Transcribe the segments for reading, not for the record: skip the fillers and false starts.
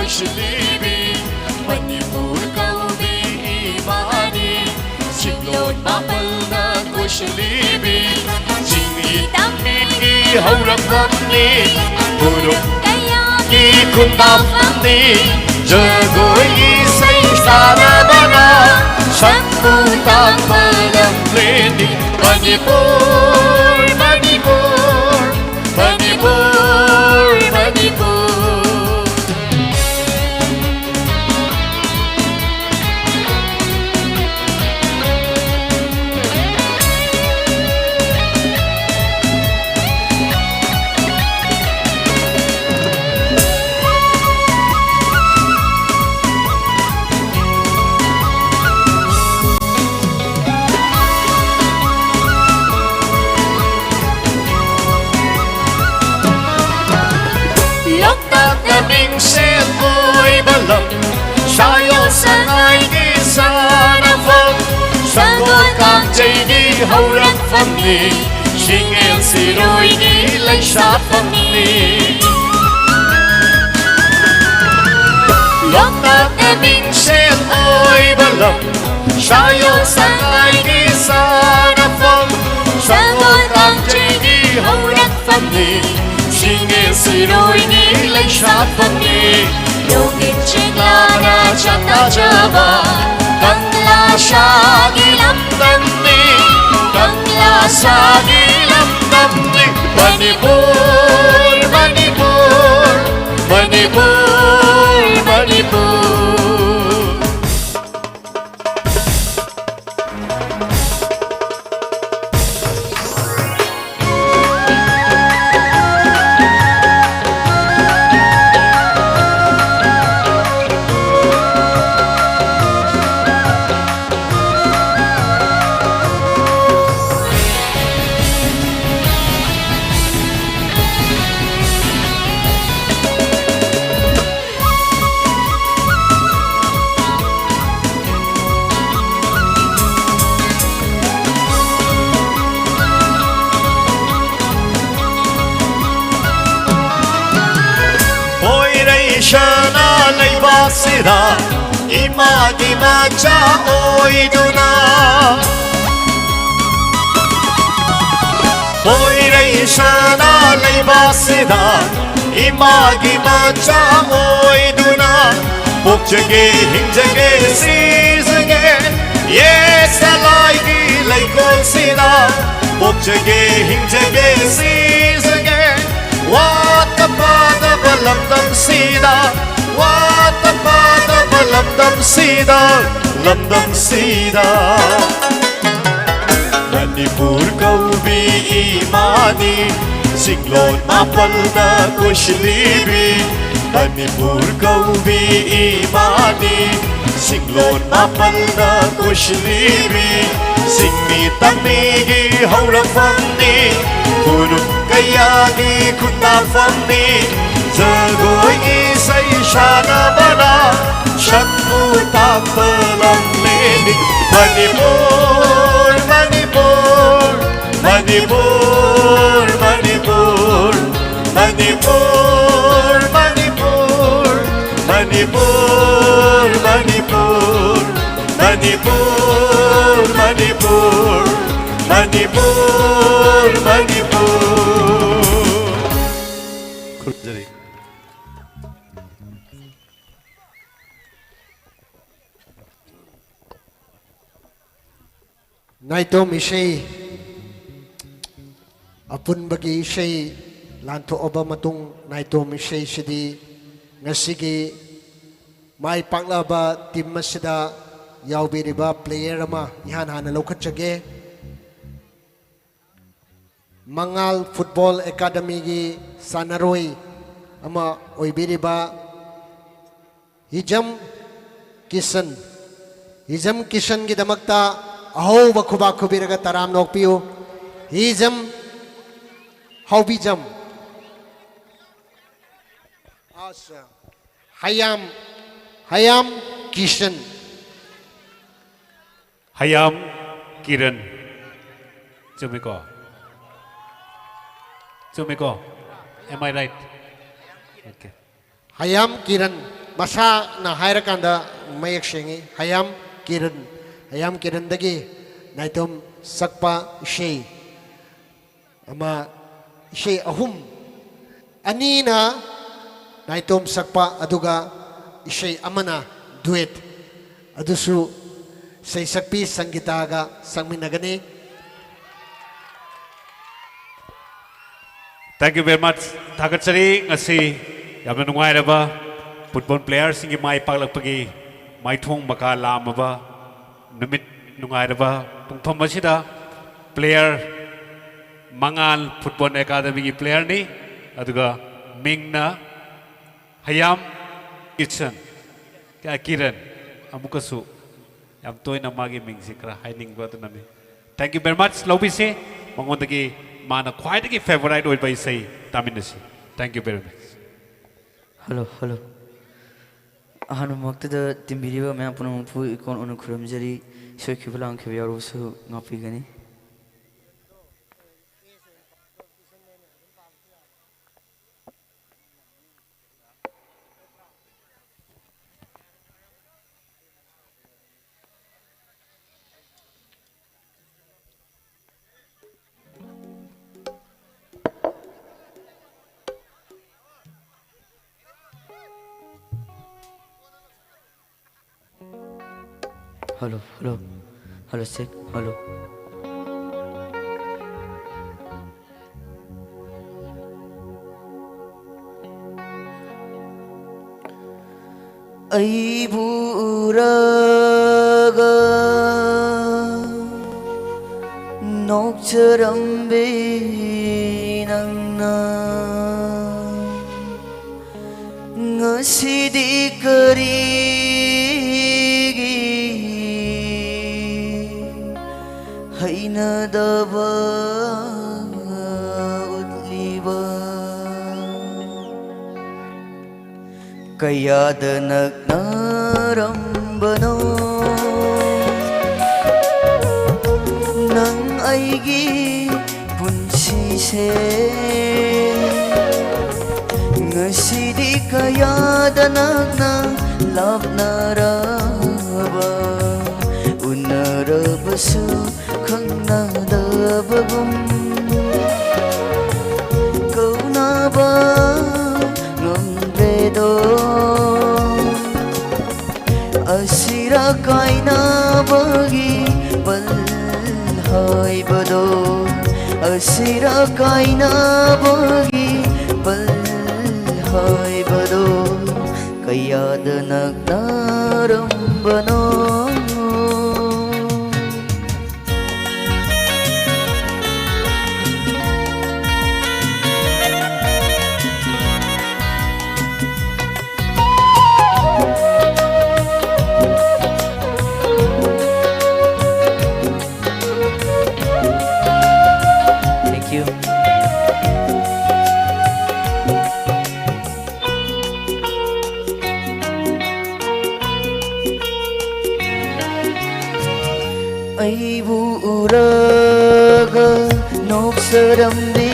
कुछ भी मणिपुर कौबी इमानी चिंगलोन मापलना कुछ भी चिंगी तमनी हौरंगमनी पुरुष की खुंदाफनी जगोई सही सारा बना शंकुतान पलम लेनी मणिपुर मणिपुर मणिपुर Manipur Shayo sanay di sana phong Sangon kang jay di haurak phong ni Shingel siroy di lay sa phong ni Lok tak aming sel oy balam Shayo sanay di sana phong Sangon kang jay di haurak phong ni Shingel siroy di lay sa phong ni Yogin Chinglana Chata Java Kangla Shagilam Damni Kangla Shagilam Damni Manipur Manipur Manipur Manipur Shana Laibasida Imagi Macha Oiduna Oirei Shana Laibasida Imagi Macha Oiduna Pukjage Hinjage Sizage Yes Alaigi Laikosida Pukjage Hinjage Sizage What the father Lamdam Sida What the father Lamdam Sida Lamdam Sida Manipur Kaubi Imani Singlon Mapalna Kushlibi Manipur Kaubi Imani Singlon Mapalna Kushlibi Singmi Tamigi Hauram Famni Puruk Kayani Kunda Famni Jagoi isay shana bana Shakmu tapalang leni Manipur, Manipur, Manipur, Manipur Manipur, Manipur, Manipur, Manipur Manipur, Manipur, Manipur, Manipur Kurjari Naito Mishay Apun bagi Shay Lanto oba matung Naito Mishay Shidi Ngasigi May panglaba Tim Masida Yaubiriba player ama Ihan hana lokachage Mangal Football Academy gi Sanaroy ama oibiriba Hijam Kisan Hijam Kisan gi damakta Aho bakuba kubiraga taram nokpiyo Hijam Haubijam Asa Hayam Kishan Hayam Kiran Chumiko Am I right? Okay. Hayam Kiran masana hairakanda mayak sengi hayam kiran dagi naitom sakpa ishay ama ishay ahum anina naitom sakpa aduga ishay amana duet adusu say sakpi sanggitaga sangminagani. Thank you very much. Thagatsari ngasi yamna nungai raba football players singi mai paklak pagi mai thong maka lamaba numit nungai raba pungthom masida player mangal football academy gi player ni aduga mingna hayam kitchen ka kiran amukasu yam toina magi mingsi kra hiding ba tunami. Thank you very much lobisi mangondagi mana khwaidagi favorite oi bai sei taminasi. Thank you very much. Hello. Ahanu maktada timbiriba me apuna pu ikon onu khuramjari soikhibalang khebyarusu ngapigani. Hello, check. Hello. Ai buraga nokcharambe nangna ngasidi kari hainadaba utliba kayada nagnarambano nang aigi punsise ngasidi kayada nagna labnaraba unarabasu bagum kau naba ngambedo asira kaina bagi balhai bado asira kaina bagi balhai bado kayada nagnarambano. Aibu uraga noksarambi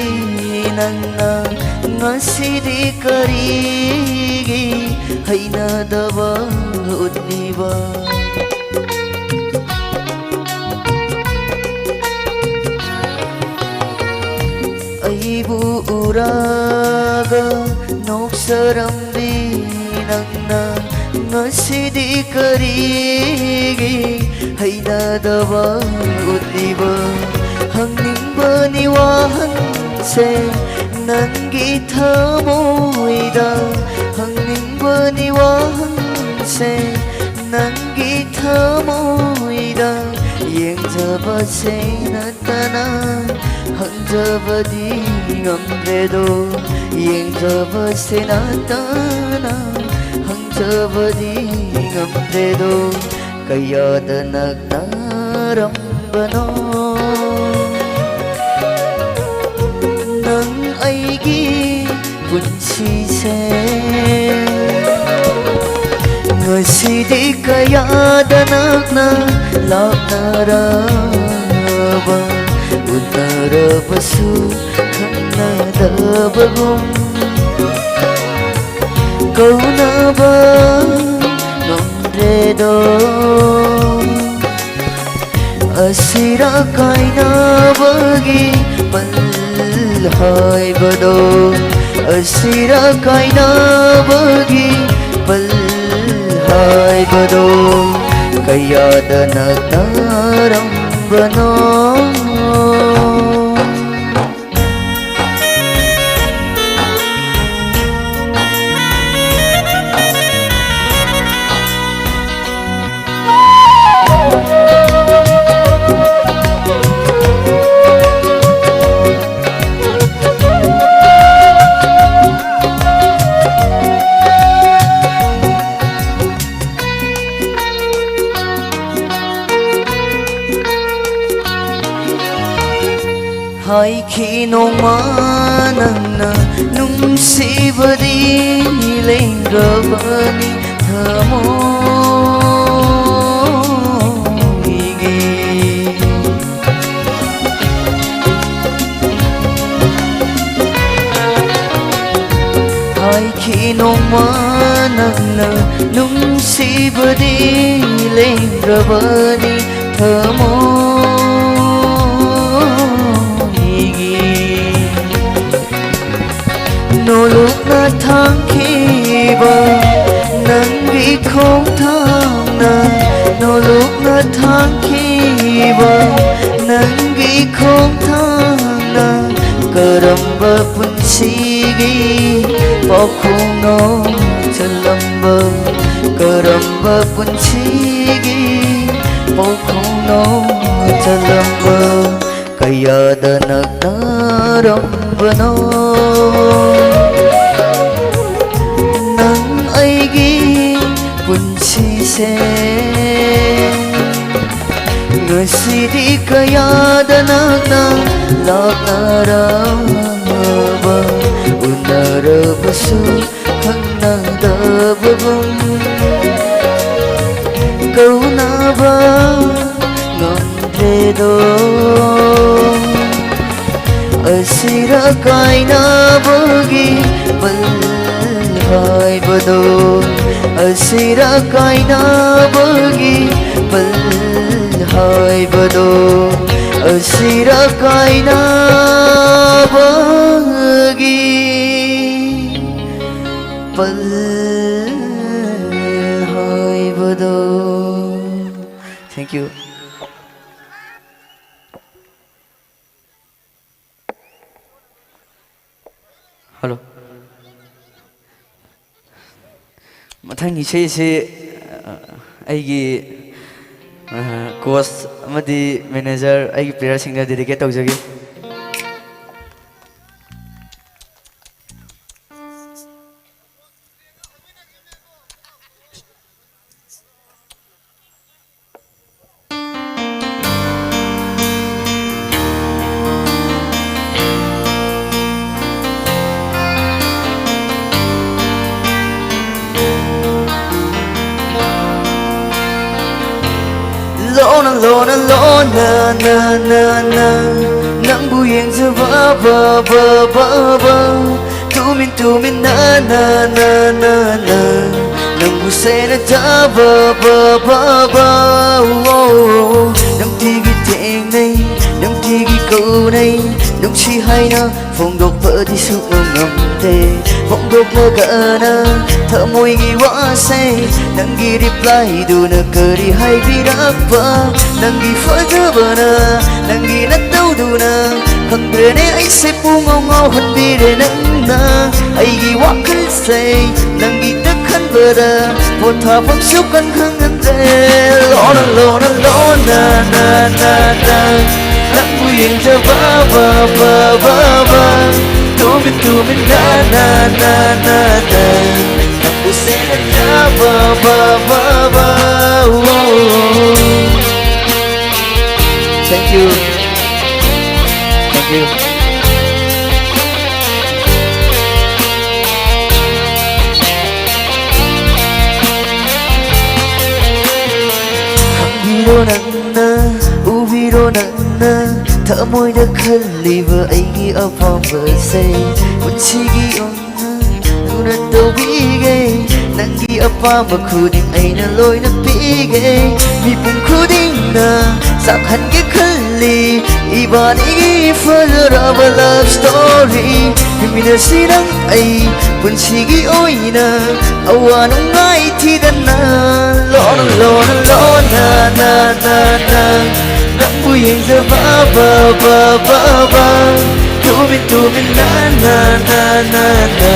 nangna ngasidi karigi hainadaba utliba Aibu uraga noksarambi nangna ngasidi karigi hainadaba utliba hangningba ni wahanse nangi thamoida hangningba ni wahanse nangi thamoida yengjaba se natana hangjabadi ngamredo yengjaba se natana hangjabadi ngamredo kayada nagnarambano nang aigi punsise ngasidi kayada nagna labnaraba unarabasu kanadabagum kau naba ꯉꯝꯗ꯭ꯔꯦꯗꯣ ꯑꯁꯤꯔ ꯀꯥꯏꯅꯕꯒꯤ ꯄꯜ ꯍꯥꯏꯕꯗꯣ ꯑꯁꯤꯔ ꯀꯥꯏꯅꯕꯒꯤ ꯄꯜ ꯍꯥꯏꯕꯗꯣ ꯀꯌꯥꯗ ꯅꯛꯅꯔꯝꯕꯅꯣ Haiki nongma nangna nungsibadi lengrabani thamoigi Haiki nongma nangna nungsibadi lengrabani thamoigi Noluk na thangkiba nangi khong thangna Noluk na thangkiba nangi khong thangna Karamba punsigi pakhungno chalamba Karamba punsigi pakhungno chalamba Kayada nagdarambano Punsise Ngasidi kayada nagna laknaraba Unarabasu kanadababam Kaunaba ngamdredo Asira kainabagi balhaibado Asira kainabagi balhaibado Asira kainabagi balhaibado Thank you. Hello. Mathang ꯏꯁꯩꯁꯤ ꯑꯩꯒꯤ ꯀꯣꯆ ꯑꯃꯗꯤ ꯃꯦꯅꯦꯖꯔ ꯑꯩꯒꯤ ꯄ꯭ꯂꯦꯌꯔꯁꯤꯡꯗ ꯗꯦꯗꯤꯀꯦꯠ ꯇꯧꯖꯒꯦ Lona lona lona na na na nang buyeng sa ba ba ba ba ba tumin na na na na na nang busay na ta ba ba ba ba nang tigi teng nay nang tigi câu nay nang si hay na phong độc vỡ đi sụp ngầm tê phong độc mơ cả na thở môi nghi quá say nang ghi reply du na kari hay bi rappa nang ghi phơi thơ bờ na nang ghi nát đâu du na khăng bề này anh sẽ pu ngao ngao hơn bi để nang na ai ghi quá khăn say nang ghi tất khăn bờ na một thà phong xúc căn khăng ngân tê lo na na na nang buyeng cha ba ba ba ba ba tumin na na na na na nang busay na cha ba ba ba ba Thank you. Thank you. Hangiro nangna, ubiro nangna, thở môi đã khăn lì vợ ấy ghi ở phòng vợ say, một chi ghi onna, nụ nát đâu bị gay, Nangi apama khuding aina loina pige Mi pung khuding na sakhan ke khalli Ibani gi forever love story Himina sinang ay punsigi oina Awanang ngai tidana Lona lona lona na na na Nang buyeng sa ba ba ba ba ba Tumin na na na na na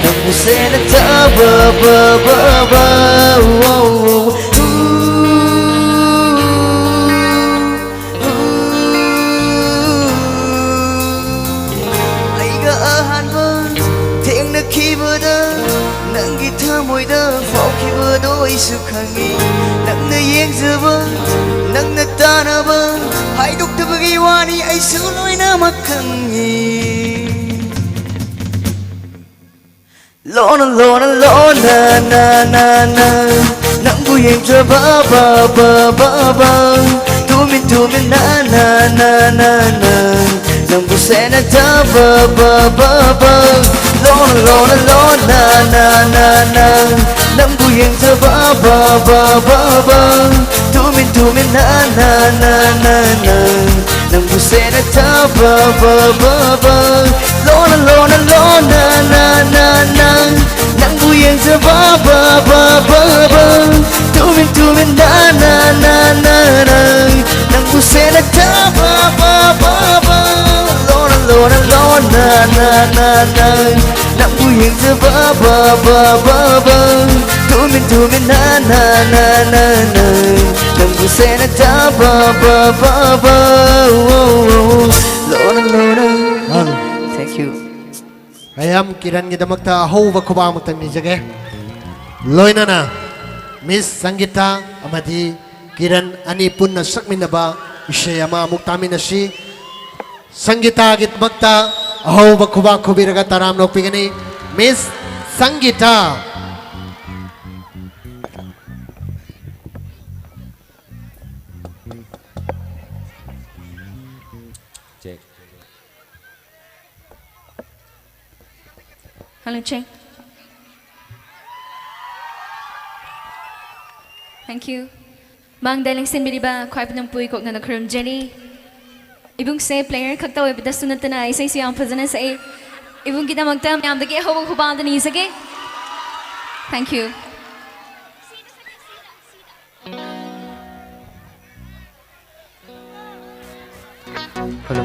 Nang busena ta ba ba ba ba Ay gaahan ba Tiang na kibada Nang gita mo'y da Fao kibado ay sukhangi Nang nayeng zaba Nang natana ba Hay duk ta bagiwani ay suloy na makangi Lona lona lona na na na Nang buyeng sa ba ba ba ba ba Tumin na na na na na Nang busena ta ba ba ba ba Lona lona lona na na na Nang buyeng sa ba ba ba ba ba Tumin na na na na na Nang busena ta ba ba ba ba Lona lona lona na na na Nang buyeng sa ba ba ba ba ba Tumin na na na na na Nang busena ta ba ba ba ba Lona lona lona na na na Nang buyeng sa ba ba ba ba ba Tumin na na na na na Nang busena ta ba ba ba ba Lona lona Thank you Ayam kiran gida magta ho wa kuba magta ni jage loina na Miss Sangeeta amadi kiran ani punna sakmin na ba ishayama muktami na si Sangeeta git magta ho wa kuba kubiraga taram no pigani Miss Sangeeta Hello, check. Thank you. Mang daling sinbiri ba kwai ng puy ko na nakaroon Jenny. Ibung say player kagtaw ibida sunod na isay siyang pazana sa ibung kita magtam yam dagi hawag hubang na nisage. Thank you. Hello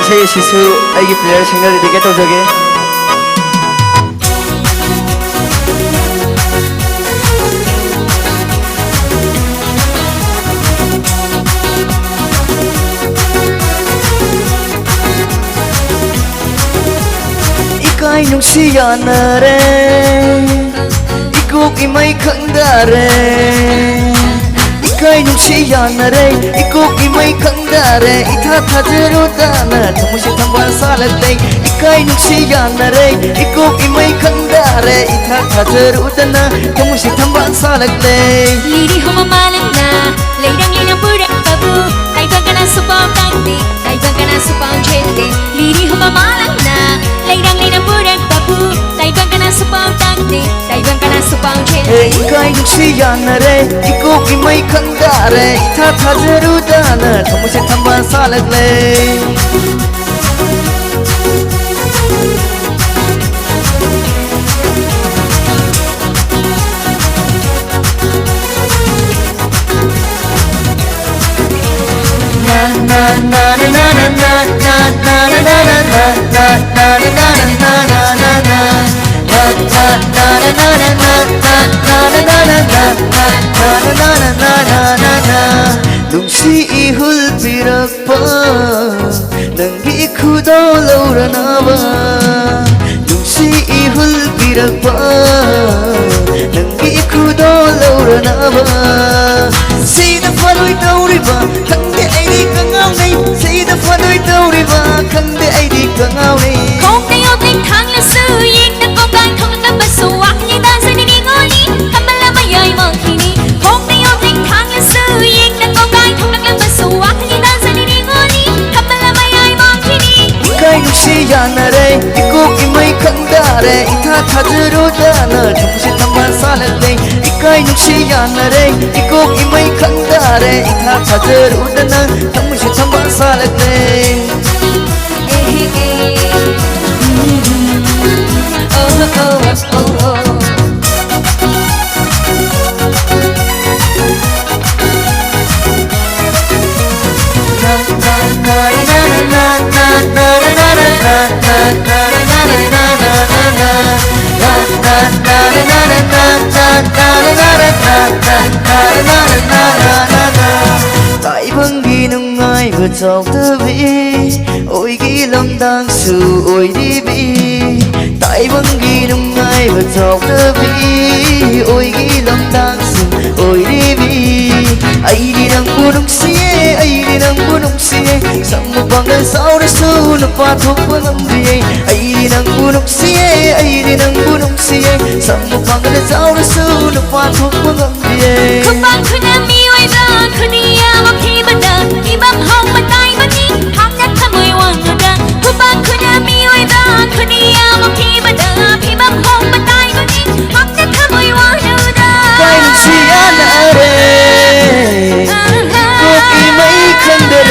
Saya sisu aigi player single dike tawjage Ikai nungsiyanare Ikuk imay kandare Ikai nungsiyanare Ikuk imay kandare Itha thajarudana Thamusi thambal saladay Ikai nungsiyanare Ikuk imay kandare Itha thajarudana Thamusi thambal saladay Liri humamalang na Layrang purang babu Taibang ka na supang tangti Taibang ka na supang chete Liri humamalang na Layrang purang babu Taibang ka na supang tangti Taibang ka na supang chete Ikai nungsiyanare Ikuk imay kandare Itha thajarudana Thamusi thambal saladay Lungsi ihul pirakpa Nanggi kudaw lauranaba Lungsi ihul pirakpa Nanggi kudaw lauranaba Sida fanoy tauriba Kangde ay di kangawnay Sida fanoy tauriba Kangde ay di kangawnay Kung tayo bling thang la su Ying na kong gan kong na basu 타즈로다나 정신 한번 살았네 이까이 눈치 않나래 이꼭 이마이 간다래 이타 타즈로다나 정신 한번 살았네 tại vâng ghi nung ai vừa chọc tơ vi ôi ghi lâm đang sự ôi đi vi tại vâng ghi nung ai vừa chọc tơ vi ôi ghi lâm đang sự ôi đi vi ai đi đang bu nung xie ai đi đang bu nung xie sang một bằng đời sao để su nó pha thuốc với ngâm vi ai đi đang bu nung xie ai đi đang bu nung xie sang một bằng đời sao để su nó pha thuốc với ngâm vi không bằng khuyên em yêu ai ra khuyên đi em ở khi bắt đầu đi bấm hông mà tay bắt đi thắm nhất thắm mười hoàng ngờ ra không bằng khuyên em yêu ai ra khuyên đi em ở khi bắt đầu đi bấm hông mà tay bắt đi thắm nhất thắm mười hoàng ngờ ra cái lúc xì anh ở đây cô kỳ mấy khăn đời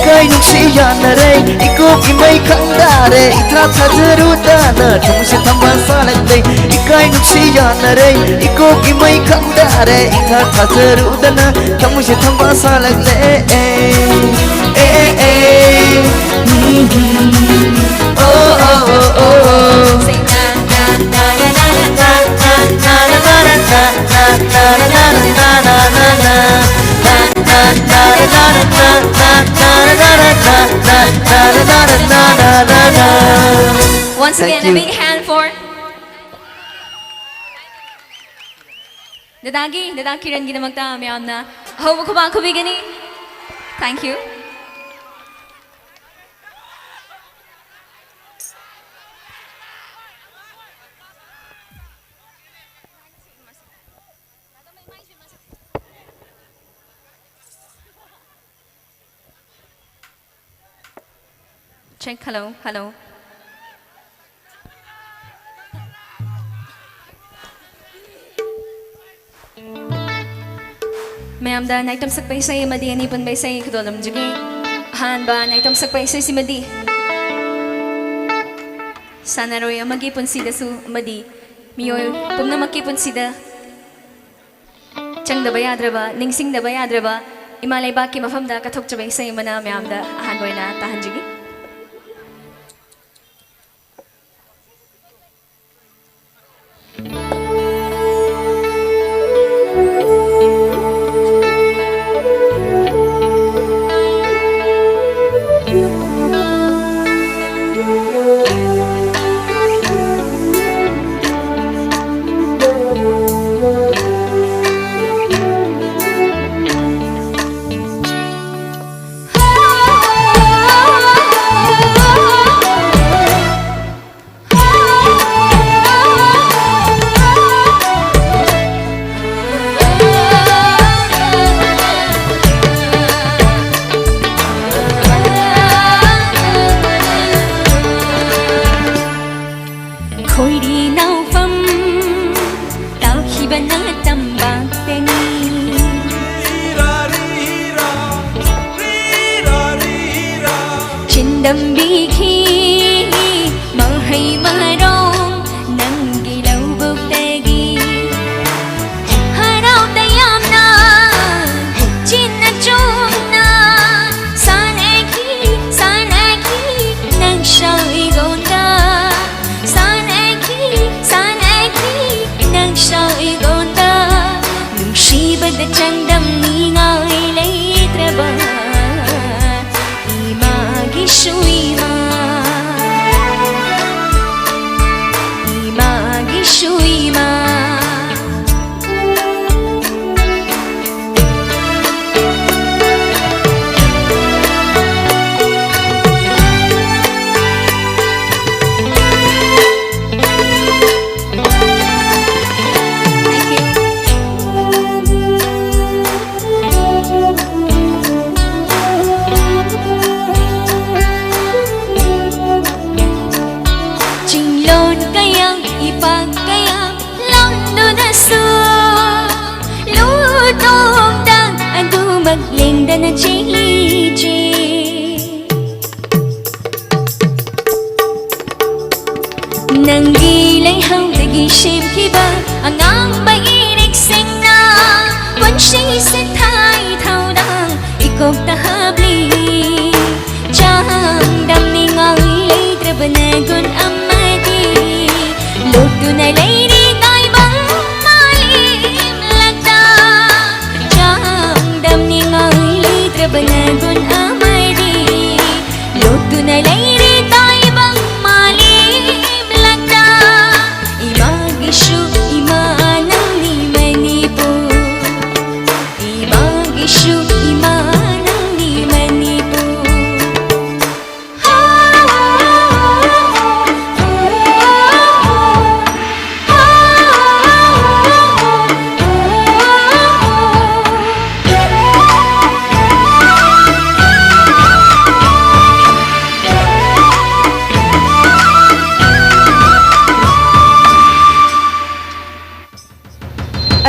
cái lúc xì anh ở đây cô kỳ mấy khăn đời tha tha zero ta na trong sẽ thăm ban xa lại đây cái lúc xì anh ở đây cô kỳ mấy khăn đời tha tha zero ta na trong sẽ thăm ban xa lại đây oh oh oh oh say na na na na Once again, a big hand for Dadaki rin ginamagta miyam na Hobo ko ba kubigani? Thank you. Check, hello, hello. Ma'am da naitam sakpay say madi ani pun bay say kudolam jugi. Han ba naitam sakpay say si madi. Sana roy magipon sida su madi. Miyoy pum na magipon sida. Chang da bayadra ba, ningsing da bayadra ba. Imalay ba ki mafam da katok chabay say mana ma'am da han boy na tahan jugi.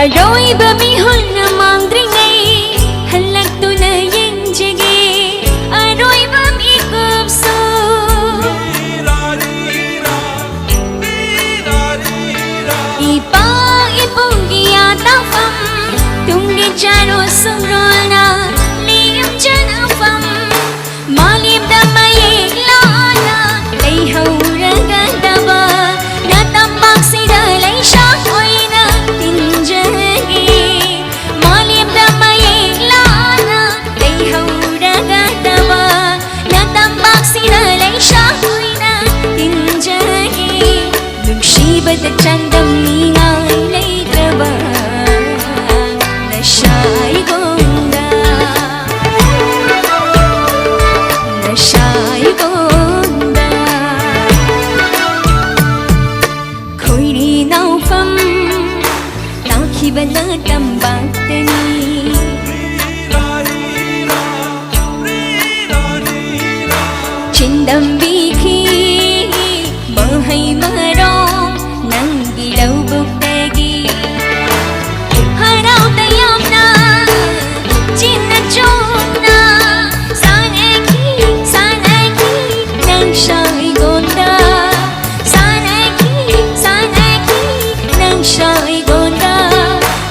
ꯑꯔꯣꯏꯕ ꯃꯤꯍꯨꯜꯅ ꯃꯥꯡꯗ꯭ꯔꯤꯉꯩ ꯍꯜꯂꯛꯇꯨꯅ ꯌꯦꯡꯖꯒꯦ ꯑꯔꯣꯏꯕ ꯃꯤꯀꯨꯞꯁꯨ ꯏꯄꯥ ꯏꯄꯨꯒꯤ ꯌꯥꯇꯥꯐꯝ ꯇꯨꯡꯒꯤ ꯆꯥꯔꯣ ꯁꯨꯝꯔꯣꯜꯅ ꯂꯦꯝꯖꯅꯐꯝ ꯃꯥꯂꯦꯝꯗ ꯃꯌꯦꯛ ꯂꯥꯅ ꯂꯩꯍꯧꯔꯒꯗꯕ ꯅꯇꯝꯄꯥꯛꯁꯤꯗ ꯂꯩꯁꯥꯛ ꯑꯣꯏꯅ ꯇꯤꯟꯖꯒꯦ ꯃꯥꯂꯦꯝꯗ ꯃꯌꯦꯛ ꯂꯥꯅ ꯂꯩꯍꯧꯔꯒꯗꯕ ꯅꯇꯝꯄꯥꯛꯁꯤꯗ ꯂꯩꯁꯥꯛ ꯑꯣꯏꯅ ꯇꯤꯟꯖꯒꯦ ꯅꯨꯡꯁꯤꯕꯗ ꯆꯥꯡꯗꯝꯅꯤꯉꯥꯏ ꯂꯩꯇ꯭ꯔꯕ ꯅꯁꯥꯏꯒꯣꯟꯗ ꯅꯁꯥꯏꯒꯣꯟꯗ ꯈꯣꯏꯔꯤ ꯅꯥꯎꯐꯝ ꯇꯥꯈꯤꯕꯅ ꯇꯝꯄꯥꯛꯇꯅꯤ ꯆꯤꯟꯗꯝꯕꯤꯈꯤ ꯃꯍꯩ ꯃꯔꯣꯡ ꯅꯪꯒꯤ ꯂꯧꯕꯨꯛꯇꯒꯤ ꯍꯔꯥꯎ ꯇꯌꯥꯝꯅ ꯆꯤꯟꯅ ꯆꯣꯡꯅ ꯁꯥꯟꯅꯈꯤ ꯅꯪ ꯁꯥꯏꯒꯣꯟꯗ ꯁꯥꯟꯅꯈꯤ ꯅꯪ ꯁꯥꯏꯒꯣꯟꯗ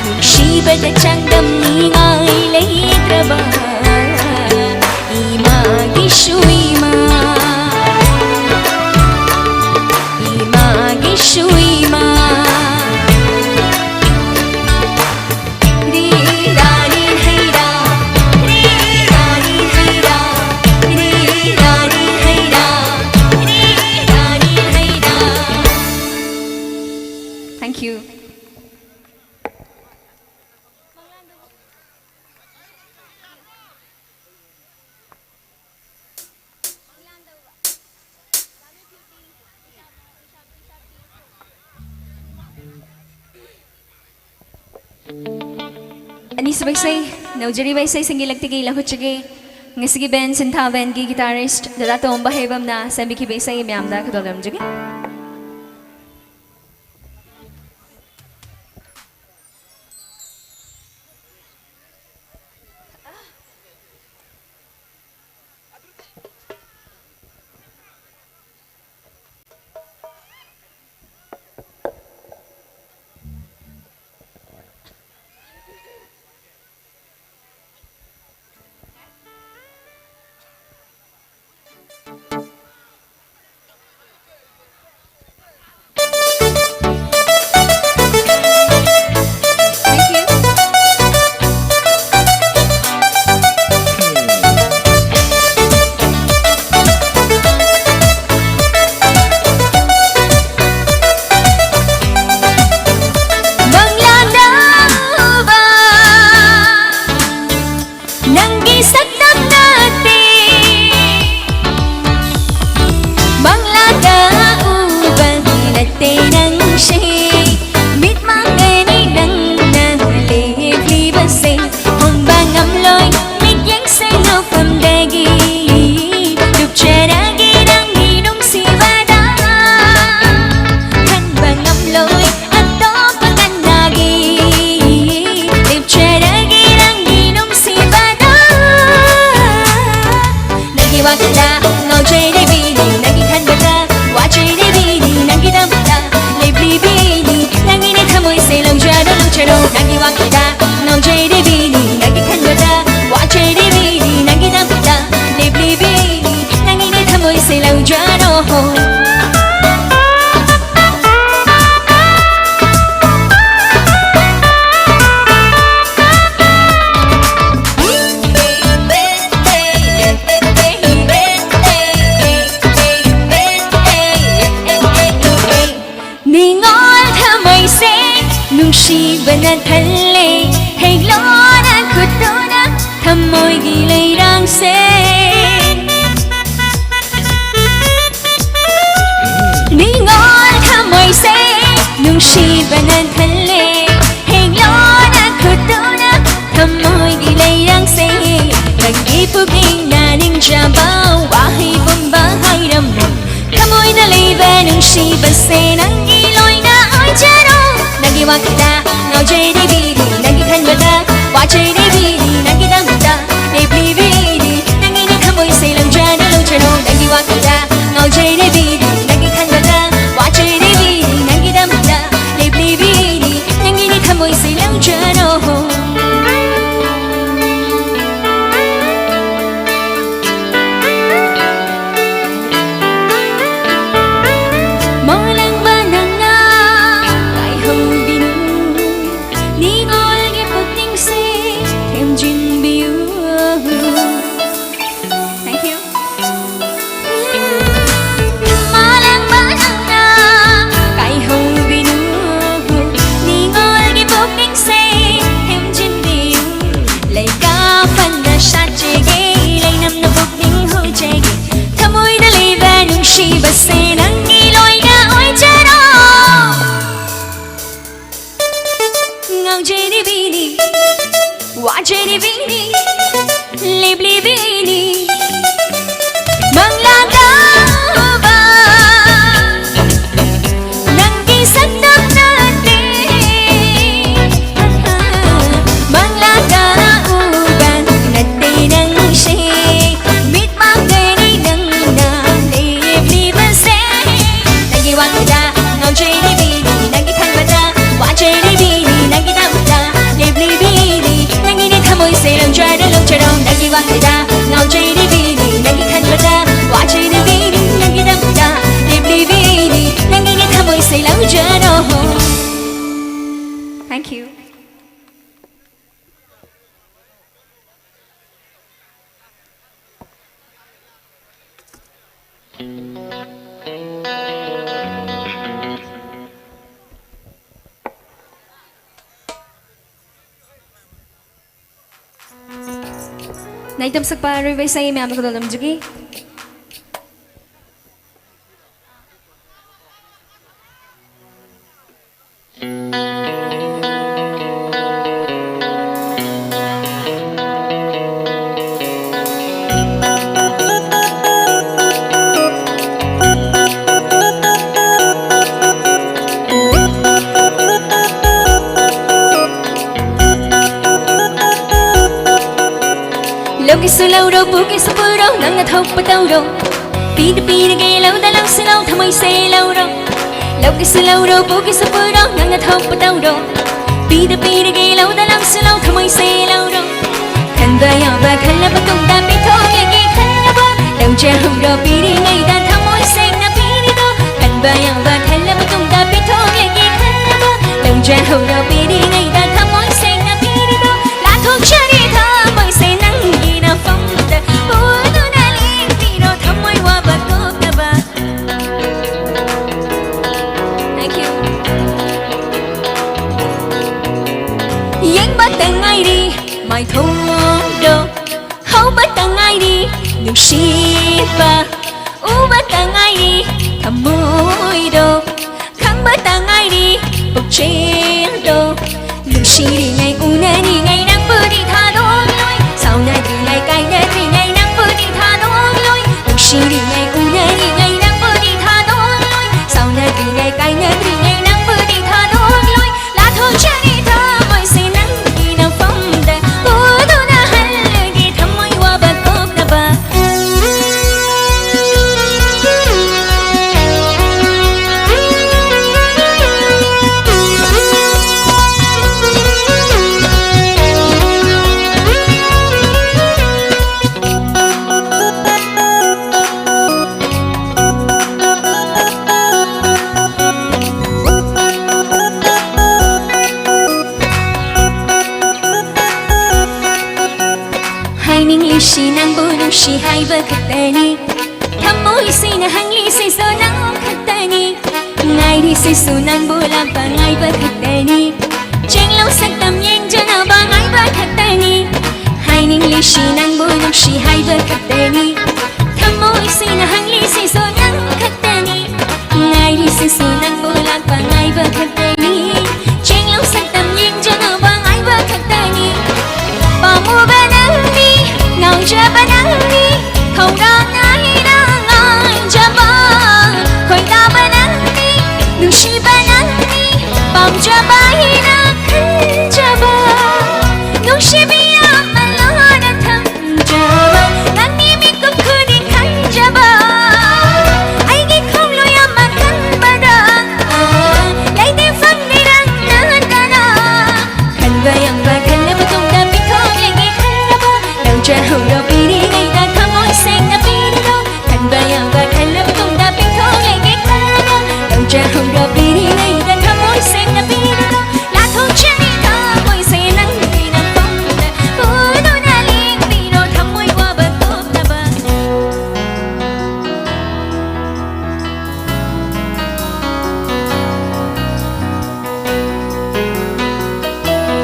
ꯅꯨꯡꯁꯤꯕꯗ ꯆꯥꯡꯗꯝꯅꯤꯉꯥꯏ ꯂꯩꯇ꯭ꯔꯕ 이마기슈 이마 이마기슈 이마 리라리 헤이라 리라리 헤이라 리라리 헤이라 리라리 헤이라 Thank you. Ani sabaysay, naujari baysay singilagtigi lahutchagi ngisigi Ben Sintha Ben gi guitarist Dada Tomba Hebam na sambiki baysay myamda kadolamjagi. Nungshibana thalle heglona khutuna thammoi gi leirang se Ningol thammoi se nungshibana thalle heglona khutuna thammoi gi leirang se Nagi puging naning jaba wahi bumba hairam thammoi na leiba nungshibase nangi loina ai jaro Nagi ꯅꯪꯒꯤ ꯋꯥꯈꯜꯗ ꯉꯥꯎꯖꯔꯤꯕꯤꯅꯤ ꯅꯪꯒꯤ ꯈꯟꯕꯗ ꯋꯥꯖꯔꯤꯕꯤꯅꯤ ꯅꯪꯒꯤꯗꯃꯛꯇ ꯂꯦꯞꯂꯤꯕꯤꯅꯤ ꯅꯪꯒꯤꯅ ꯊꯃꯣꯏꯁꯦ ꯂꯪꯖꯔꯣ ꯂꯧꯖꯔꯣ ꯅꯪꯒꯤ ꯋꯥꯈꯜꯗ ꯉꯥꯎꯖꯔꯤꯕꯤ니 ꯅꯪꯒꯤ ꯈꯟꯕꯗ 와주리비니 남기다마다 립리비니 남기니 탐모이세 랑자노 멀랑바나나 가이호비누 니골게 폭딩세 템진비유 Thank you. Base nang iloy na oy charo ngao jeri bini wa jeri bini libli bini manglada ba nang kisandam nate manglada uban nate nang she mit magani nang 와크다 넌제리비니 난기 탄바다 와제리비니 난기 담다 립리비니 난기니 타모이세 랑자를 롱처럼 난기 와크다 넌제리비니 난기 탄바다 와제리비니 난기 담다 립리비니 난기니 타모이세 랑자로 Thank you. 나이tamsak pa revise sa imi amko dalam jugi. Loki sulauro buki sapuro nang at hope patauro Pida pida gay lau dalang silaw thamoy say lauro Loki sulauro buki sapuro nang at hope patauro Pida pida gay lau dalang silaw thamoy say lauro Kanda yaba khala batung da pito yagi khala ba Lau cha huro pidi ngay da thamoy say na pidi do Kanda yaba khala batung da pito yagi khala ba Lau cha huro pidi ngay da thamoy say na pidi do La thok shari thamoy say nang phong bố na linh tiro thăm môi hoa bạc cốc na ba Thank you. Yang bắt tang ai đi mai thông đâu hấu bắt tang ai đi nung shiba u bắt tang ai đi thăm môi đâu khang bắt tang ai đi bốc trên đâu nung shi đi ngày u na đi ngày nắng bơ đi tha đôi lối sau này thì ngày cay này thì ngày nắng bơ đi tha đôi lối nung shi đi ngày u na đi ngày nắng bơ đi tha đôi lối sau này thì ngày cay này thì ngày nắng bơ đi tha đôi lối lá thôi cha đi tha môi say nắng đi nắng phong đà bố tôi đã hẳn lời đi thăm môi hoa bạc cốc na ba Shi nang bu nang shi hai ba khatani tham môi si na hang li si so nang khatani ngai đi si su nang bu la ba ngai ba khatani cheng lâu sắc tâm yang cho nào ba ngai ba khatani hai ning li shi nang bu nang shi hai ba khatani tham môi si na hang li si so nang khatani ngai đi si su nang bu la ba ngai ba khatani cheng lâu sắc tâm yang cho nào ba ngai ba khatani ba mu ba nang đi ngao cha ba nang đi không đang ai đang ai cha ba khoi ta ba nang đi nung shi ba nang đi bam cha ba 하이나 큰잡아 농심이야 말로나 탐잡아 낭님이 꿈꾸니 간잡아 알기 콩로야만 간바다 라이드 펀디랑 나가나 간바양바 간나부 동다 비통에게 간나부 남자후로 비리가이다 카모이생 나 비리로 간바양바 간나부 동다 비통에게 간나부 남자후로 비리가이다 카모이생 나 비리로 라통치니까 보이세 낭비나 뽕다 우도나 링비로 탐모이와 바꾸다봐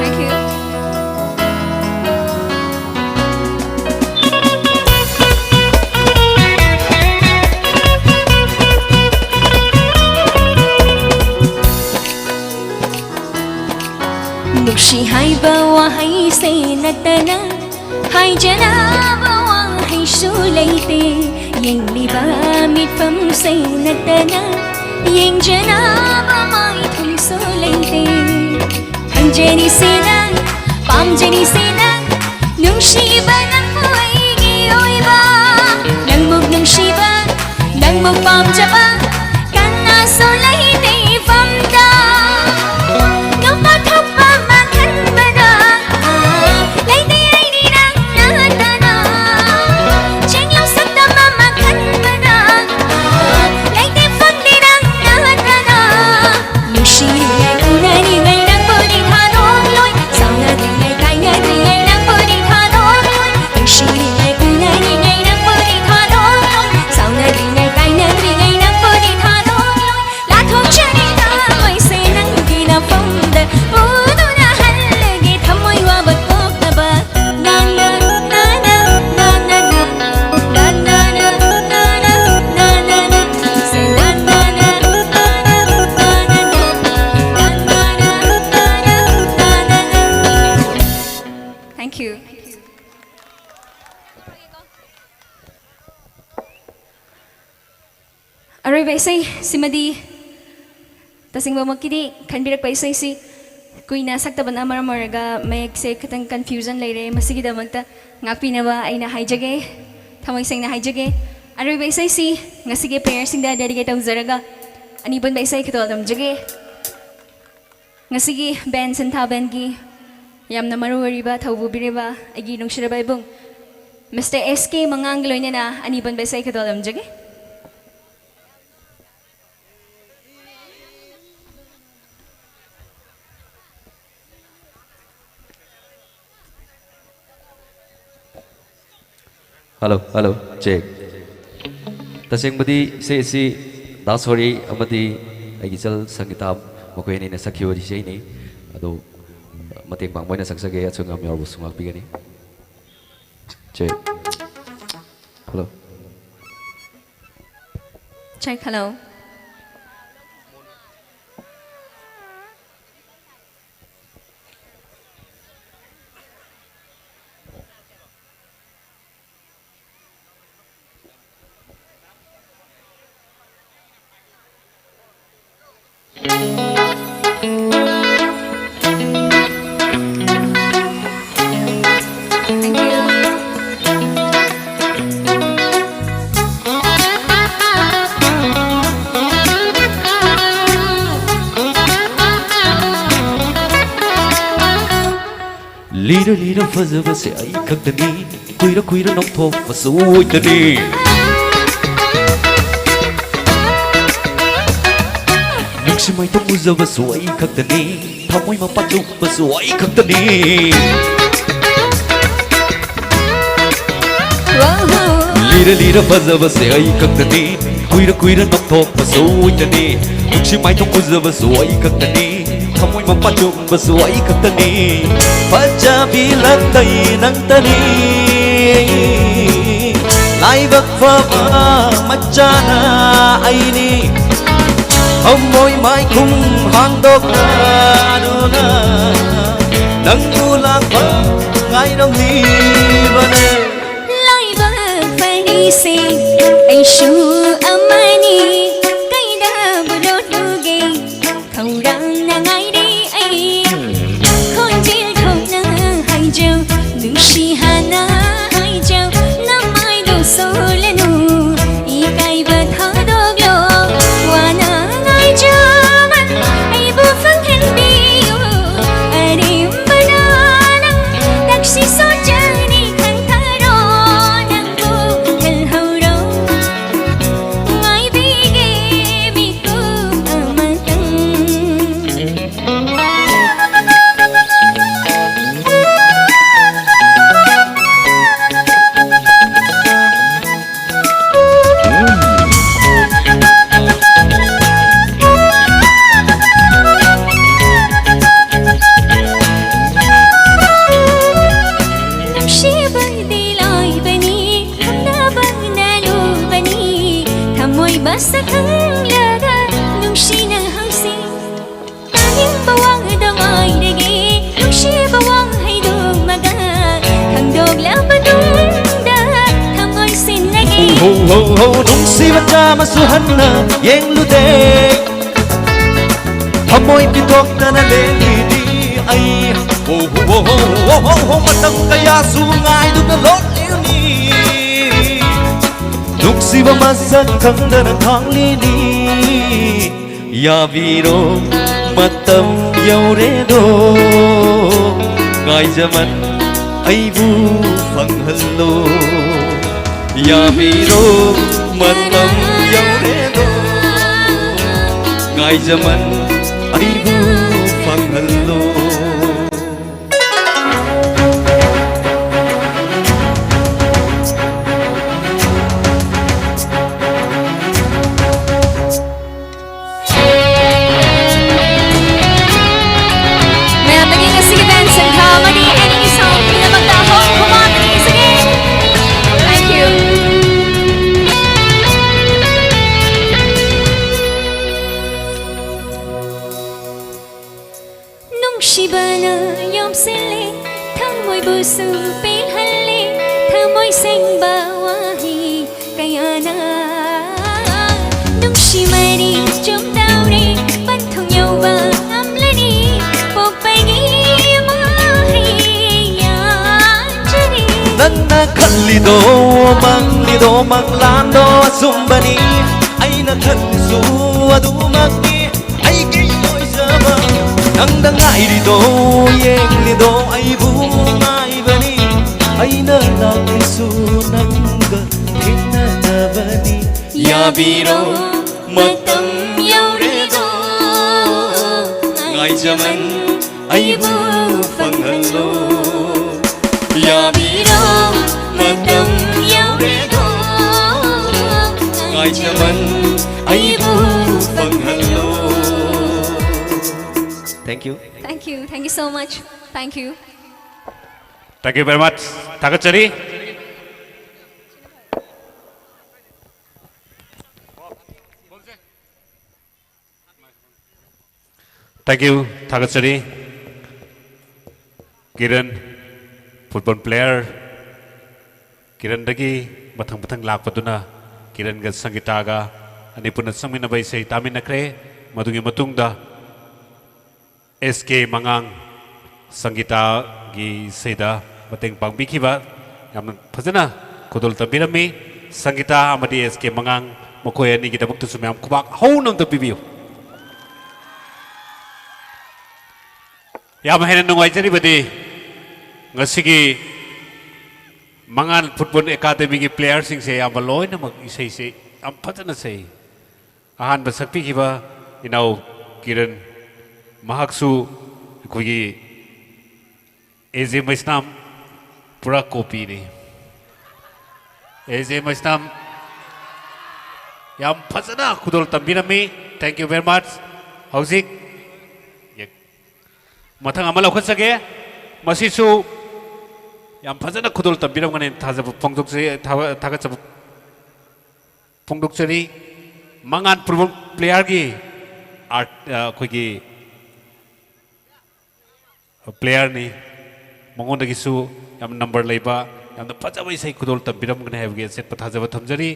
Thank you. ꯅꯨꯡꯁꯤꯍꯥꯏꯕ ꯋꯥꯍꯩꯁꯦ ꯅꯠꯇꯅ ꯍꯥꯏꯖꯅꯕ ꯋꯥꯍꯩꯁꯨ ꯂꯩꯇꯦ ꯌꯦꯡꯂꯤꯕ ꯃꯤꯠꯐꯝꯁꯦ ꯅꯠꯇꯅ ꯌꯦꯡꯖꯅꯕ ꯃꯥꯏꯊꯣꯡꯁꯨ ꯂꯩꯇꯦ ꯈꯪꯖꯔꯤꯁꯦ ꯅꯪ ꯄꯥꯝꯖꯔꯤꯁꯦ ꯅꯪ ꯅꯨꯡꯁꯤꯕ ꯅꯪꯕꯨ ꯑꯩꯒꯤ ꯑꯣꯏꯕ ꯅꯪꯕꯨ ꯅꯨꯡꯁꯤꯕ ꯅꯪꯕꯨ ꯄꯥꯝꯖꯕ ꯀꯅꯥꯁꯨ ꯂꯩꯇꯦ ꯏꯐꯝꯗ ꯅꯣꯡꯃ ꯊꯣꯛꯄ ꯃꯈꯟꯕꯗ ꯂꯩꯇꯦ ꯑꯩꯗꯤ ꯅꯪ ꯅꯠꯇꯅ ꯆꯦꯡꯂꯧ ꯁꯛꯇꯝ ꯑꯃ ꯈꯟꯕꯗ ꯂꯩꯇꯦ ꯐꯪꯗꯦ ꯅꯪ ꯅꯠꯇꯅ ꯅꯨꯡꯁꯤꯔꯤꯉꯩ ꯎꯅꯔꯤꯉꯩ ꯅꯪꯕꯨꯗꯤ ꯊꯥꯗꯣꯛꯂꯣꯏ ꯁꯥꯎꯅꯗ꯭ꯔꯤꯉꯩ ꯀꯥꯏꯅꯗ꯭ꯔꯤꯉꯩ ꯅꯪꯕꯨꯗꯤ ꯊꯥꯗꯣꯛꯂꯣꯏ ꯅꯨꯡꯁꯤꯔꯤꯉꯩ ꯎꯅꯔꯤꯉꯩ ꯅꯪꯕꯨꯗꯤ ꯊꯥꯗꯣꯛꯂꯣꯏ ꯁꯥꯎꯅꯗ꯭ꯔꯤꯉꯩ ꯀꯥꯏꯅꯗ꯭ꯔꯤꯉꯩ ꯅꯪꯕꯨꯗꯤ ꯊꯥꯗꯣꯛꯂꯣꯏ ꯂꯥꯊꯣꯛꯆꯔꯤꯅ ꯃꯣꯏꯁꯦ ꯅꯪꯒꯤ ꯅꯐꯝꯗ ꯎꯗꯨꯅ ꯍꯜꯂꯒꯦ ꯊꯃꯣꯏ ꯋꯥꯕ ꯀꯣꯛꯅꯕ ꯅꯥꯅ ꯅꯥꯅ ꯅꯥꯅ ꯅꯥꯅ ꯅꯥꯅ ꯅꯥꯅ ꯁꯦ ꯅꯥꯅ Thank you. ꯑꯔꯣꯏꯕ ꯏꯁꯩ ꯁꯤꯃꯗꯤ ꯇꯁꯦꯡꯕꯃꯛꯀꯤꯗꯤ ꯈꯟꯕꯤꯔꯛꯄ ꯏꯁꯩꯁꯤ ꯀꯨꯏꯅ ꯁꯛꯇꯕꯅ ꯃꯔꯝ ꯑꯣꯏꯔꯒ ꯃꯌꯦꯛꯁꯦ ꯈꯤꯇꯪ ꯀꯟꯐ꯭ꯌꯨꯖꯟ ꯂꯩꯔꯦ ꯃꯁꯤꯒꯤꯗꯃꯛꯇ ꯉꯥꯛꯄꯤꯅꯕ ꯑꯩꯅ ꯍꯥꯏꯖꯒꯦ ꯊꯃꯣꯏ ꯁꯦꯡꯅ ꯍꯥꯏꯖꯒꯦ ꯑꯔꯣꯏꯕ ꯏꯁꯩꯁꯤ ꯉꯁꯤꯒꯤ ꯄ꯭ꯂꯦꯌꯔꯁꯤꯡꯗ ꯗꯦꯗꯤꯀꯦꯠ ꯇꯧꯖꯔꯒ ꯑꯅꯤꯄꯨꯟꯕ ꯏꯁꯩ ꯈꯨꯗꯣꯜ ꯇꯝꯖꯒꯦ ꯉꯁꯤꯒꯤ ꯕꯦꯟ ꯁꯤꯟꯊꯥ ꯕꯦꯟꯒꯤ ꯌꯥꯝꯅ ꯃꯔꯨ ꯑꯣꯏꯔꯤꯕ ꯊꯧꯕꯨꯕꯤꯔꯤꯕ ꯑꯩꯒꯤ ꯅꯨꯡꯁꯤꯔꯕ ꯏꯕꯨꯡ ꯃꯤꯁꯇꯔ ꯑꯦꯁ.ꯀꯦ ꯃꯉꯥꯡꯒ ꯂꯣꯏꯅꯅ ꯑꯅꯤꯄꯨꯟꯕ ꯏꯁꯩ ꯈꯨꯗꯣꯜ ꯇꯝꯖꯒꯦ Hello, hello, check. Tasengmadi say si dasori amadi agisal sangitam mokoyni na sakhiwari sei ni ado mateng pang moina saksage achungam yor busungak bigani. Check. Hello. Check, hello. Thank you. Lira lira fazava se ai khakdani kuira kuira nok thok fasoi tani Nuksimai to muzava suai khakdani thamoi ma patu fasoi khakdani Lira lira fazava se ai khakdani kuira kuira nok thok fasoi tani Nuksimai to muzava suai khakdani thamoi ma patu fasoi khakdani Pajabi lantai nantani Lai vak phama machana aini Homoi mai kum hang dok na duna Nang ulang pa ngai dong ni bane Lai vak phani se ai shu amani kai da bulot luge khau rang na ngai di ai ꯅꯨꯡꯁꯤꯕ ꯆꯥꯃꯁꯨ ꯍꯟꯅ ꯌꯦꯡꯂꯨꯗꯦ ꯊꯃꯣꯏ ꯄꯤꯊꯣꯛꯇꯅ ꯂꯦꯡꯂꯤꯅꯤ ꯑꯩ ꯃꯇꯝ ꯀꯌꯥꯁꯨ ꯉꯥꯏꯗꯨꯅ ꯂꯣꯠꯂꯤꯅꯤ ꯅꯨꯡꯁꯤꯕ ꯃꯁꯛ ꯈꯪꯗꯅ ꯈꯥꯡꯂꯤꯅꯤ ꯌꯥꯕꯤꯔꯣ ꯃꯇꯝ ꯌꯧꯔꯦꯗꯣ ꯉꯥꯏꯖꯃꯟ ꯑꯩꯕꯨ ꯐꯪꯍꯜꯂꯣ 야비로 만남 여래도 가이자만 아이부 방할로 Maya maging sige Benson Comedy any song pinamagdahong kumantri sige. Thank you. Nungshibana yomsili thamoy busu pilhalli thamoy sengba wahi kayana nungshimari chumdauri panthong yauba amlani pokpaigi mahi yanjari ನನ್ನ ಕಲ್ಲಿದೋ ಮಂಗ್ಲಿದೋ ಮಂಗ್ಲಾಂದೋ ಸುಂಬನಿ ಐನ ಕನ್ನಿಸು ಅದು ಮಗ್ನಿ ಐಗೆ ಯೋಯ್ಸಬ ನಂದ ngꯥꯏꯔꯤꯗೋ ꯌꯦꯡꯂꯤꯗೋ ಐಬು ngꯥꯏꯕನಿ ಐನ ಲಾಕಿಸು ನಂಗ ꯊꯦꯡꯅꯗꯕꯅꯤ 야비로 matam yaurido ngꯥꯏꯖꯃꯟ aibu 방할로 야비로 matam yaurido ngꯥꯏꯖಮꯟ aibu 방할로 Thank you. Thank you so much. Thank you. Thank you very much. 다같이. Thank you. 다같이. Kiran football player. Kiran dagi matang-matang lakpaduna. Kiran ga sangitaga. Ani punat sangminabay say tamin nakre. Madungi matungda. SK Mangang Sangita gi Seda mateng pangbikiba yam phajana kodol tabirami Sangita amadi SK Mangang makoy ani kita buktu sumyam kubak haunam ta pibiu yam henen nungai jari badi ngasigi Mangan Football Academy gi player sing se yam loy namak isai se am phajana se ahan basakpi kiba inau Kiran Mahaksu kugi Eze Maisnam pura kopi ni Eze Maisnam yam phasana kudol tambirami thank you very much hauzik mathang amal aukhat sage masisu yam phasana kudol tambiram ngane thaja phongdok se thaga chab phongdok chari Mangan football player gi art kugi player ni mongonda gisu yam number leiba yam da phajabai sai kudol tambiram gane have ge set pathajaba thamjari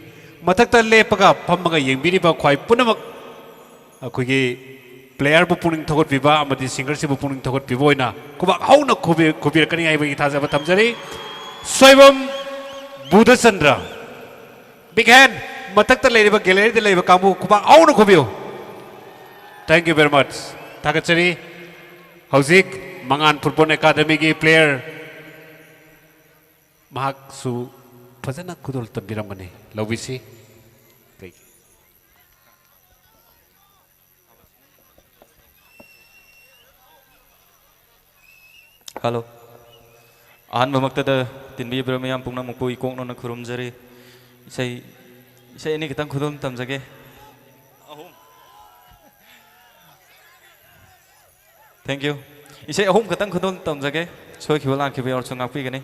mathakta lepaga phammaga yengbiriba khwai punamak akogi player bu puning thogot biba amadi singer si bu puning thogot biboina kuba hauna khubir kani ai bagi thajaba thamjari soibam buddha chandra big hand mathakta leiba gallery de leiba kamu kuba hauna khubio thank you very much thagachari hauzik Mangan Football Academy gi player mahak su phajana kudol tambiram gani lobisi Hello. Ahan mamaktada tinbi bramayam pungna mukpu ikong nona khurumjari isai ini kitang khudum tamjage Thank you. Isai ahum katang khudum tamjage choi khiwala khibe or chungak pi gani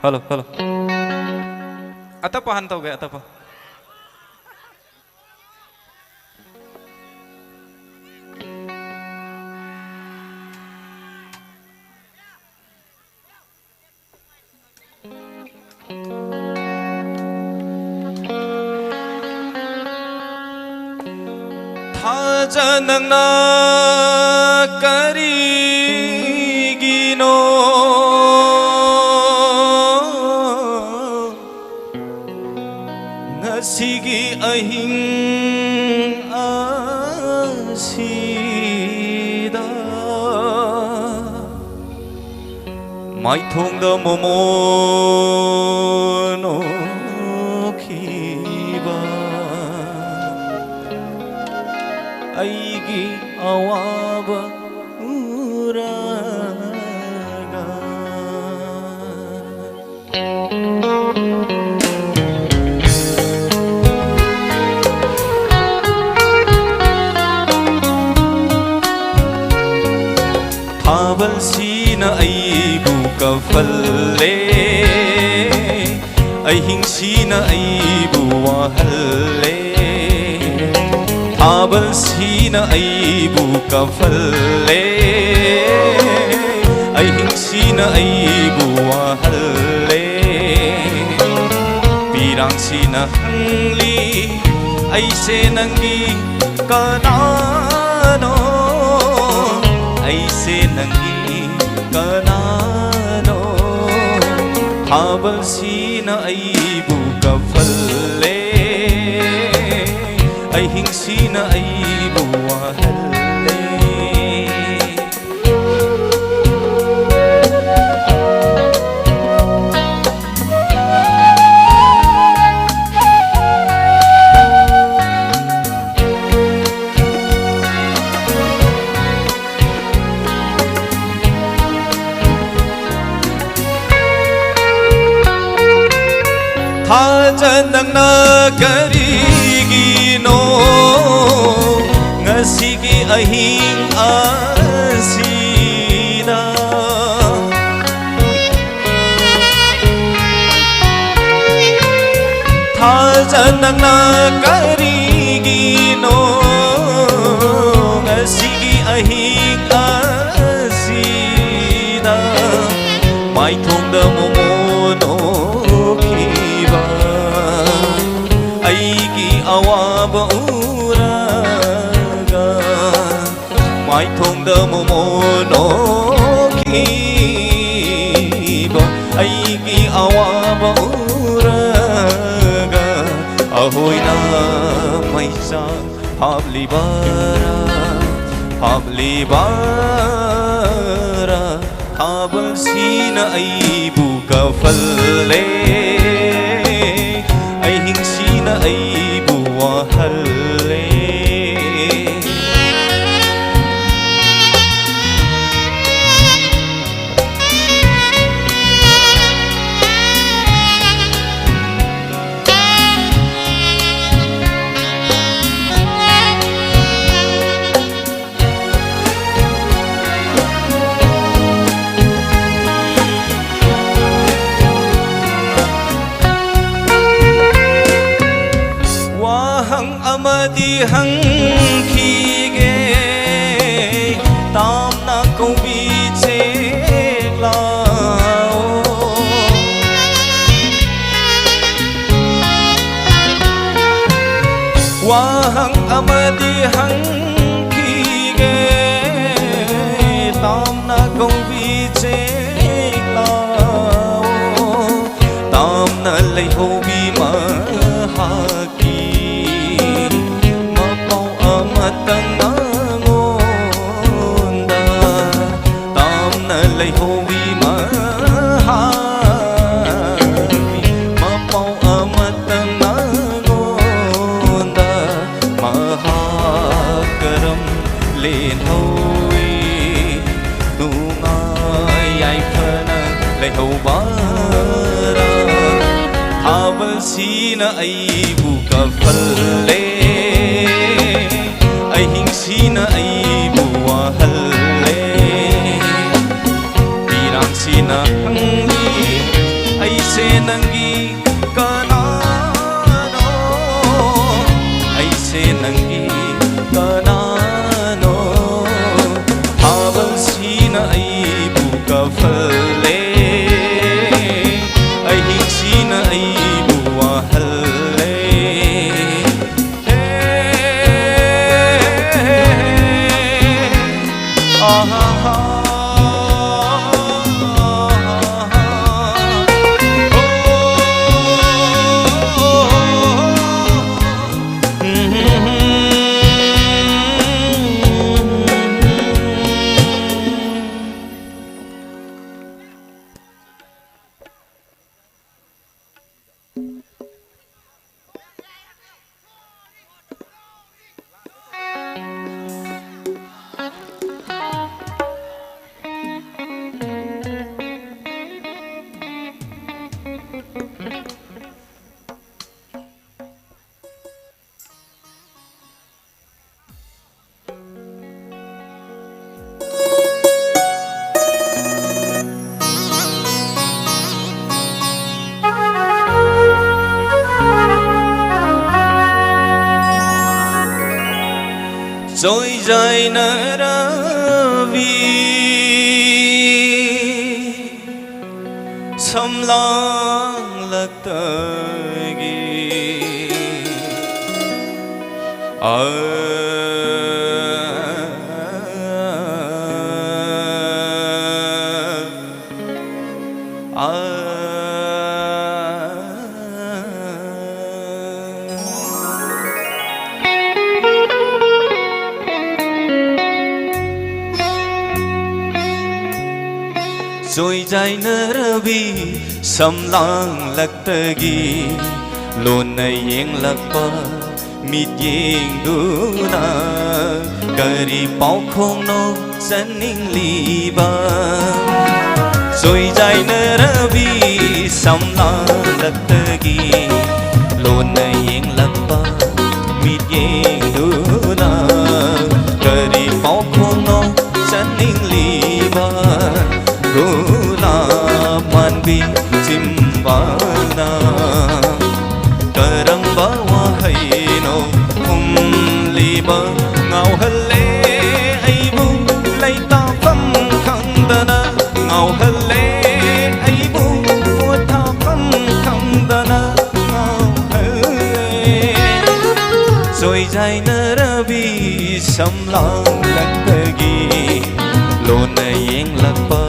Hello. Atapa han tau ge atapa 타자 낭나 까리기노 ngasi기 ahing asida mai thong da momono kiba aigi awaba uraga Habal sina ay buka falle ay hing sina ay buwahalle Habal sina ay buka falle ay hing sina ay buwahalle Pirang sina hangli ay senanggi kanano ay senanggi kanano habal sina ay buka falle ay hing sina ay buwahalle Haja nang nakarigino ngasigi ahing asina Haja nang nakarigino ngasigi ahing asina mai thong da momono awaba uraga mai thong da momono kiba aigi awaba uraga ahoy na mai sa habli bara habal sina ay buka falle ay hing sina ay buwahalle amadi hangkige tam na câu bi che lao wahang amadi hangkige tam na câu bi che lao tam na lấy hô bi ma ha matang nangonda tam na lay hobi mahagi mapau amatang nangonda mahakaram len hoi tungay ay kana lay hobara habal sina ay buka falle ay hing sina ay buwahalle pirang sina hanggi ay senanggi kanano ay senanggi kanano habal sina ay buka falle ay hing sina ay buwahalle trôi dài nở ravi sầm lang lạc tagi rồi dài nở ravi sầm lang lạc tagi lôn này yên lạc ba mít yên đuna kari bao không nó chân ninh li ba rồi dài nở ravi sầm lang lạc tagi lôn này yên lạc ba mít yên đuna kari bao không nó chân ninh li ba gula manbi simbana karang bawa haino liba ngau halle aibu laita pham khang dana ngau halle aibu tha pham khang dana ngau halle rồi dài nở ravi sầm lang lạc tagi lôn này yên lạc ba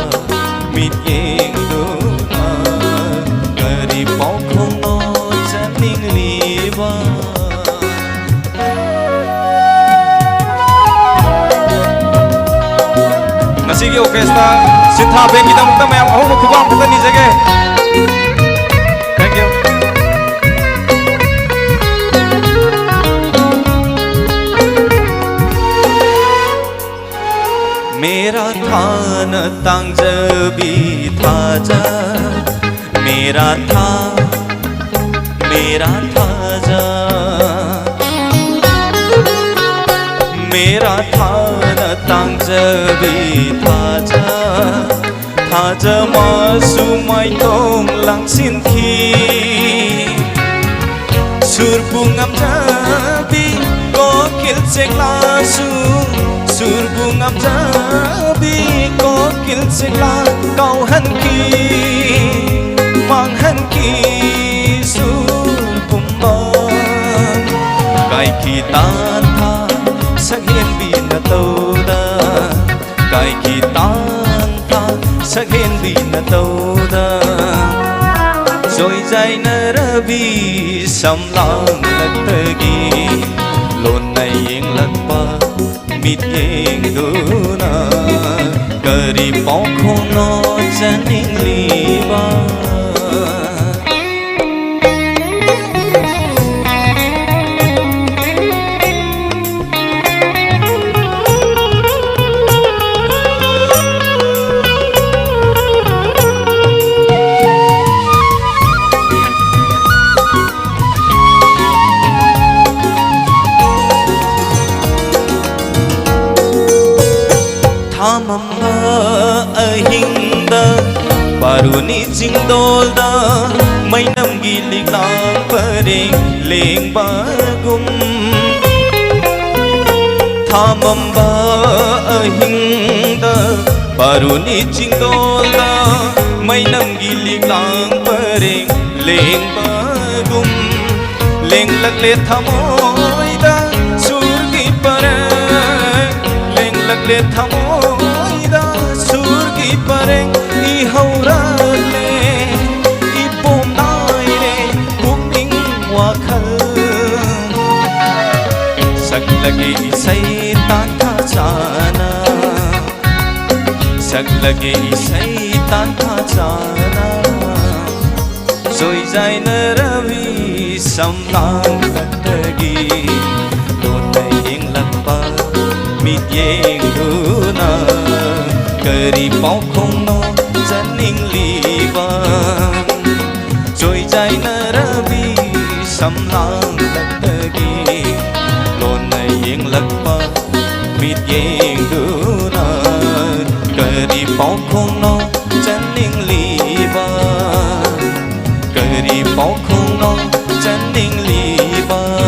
mít yên đuna kari bao không nó chân ninh li ba ngasigi orkestra sintha band kita mukta mayam ahum khubam mukta ni jage thank you मेरा था न तांग भी था जा मेरा था जा मेरा था न तांग भी था जा मासु mai tong lang sin khi sur bungam jabi ko kil cek lasu sur bungam jabi ko kil sekla kau hanki mang hanki sur bumbang kai kitan tha saghen bin tauda kai kitan tha saghen bin tauda rồi dài nở ravi sầm lang lạc tagi lôn này yên lạc ba mít yên đuna kari bao không nó chân ninh li ba mama ahinda baruni jingdolda mainam gilik lang paring leng bagum thamamba ahinda baruni jingdolda mainam gilik lang paring leng bagum leng lagle thamoida surgi pare leng lagle thamoida surgi pareng I haurale I pom nai re bukning wakhal sak lage isai tan tha chana sak lage isai tan tha chana rồi dài nở ravi sam lang tagi lon nai ing lakpa mít yeng đuna kari bao không nó chân ninh li vang rồi dài nở ravi sam lang tagi lon nai ing lakpa mít yeng đuna kari bao không nó chân ninh li vang kari bao không nó chân ninh li vang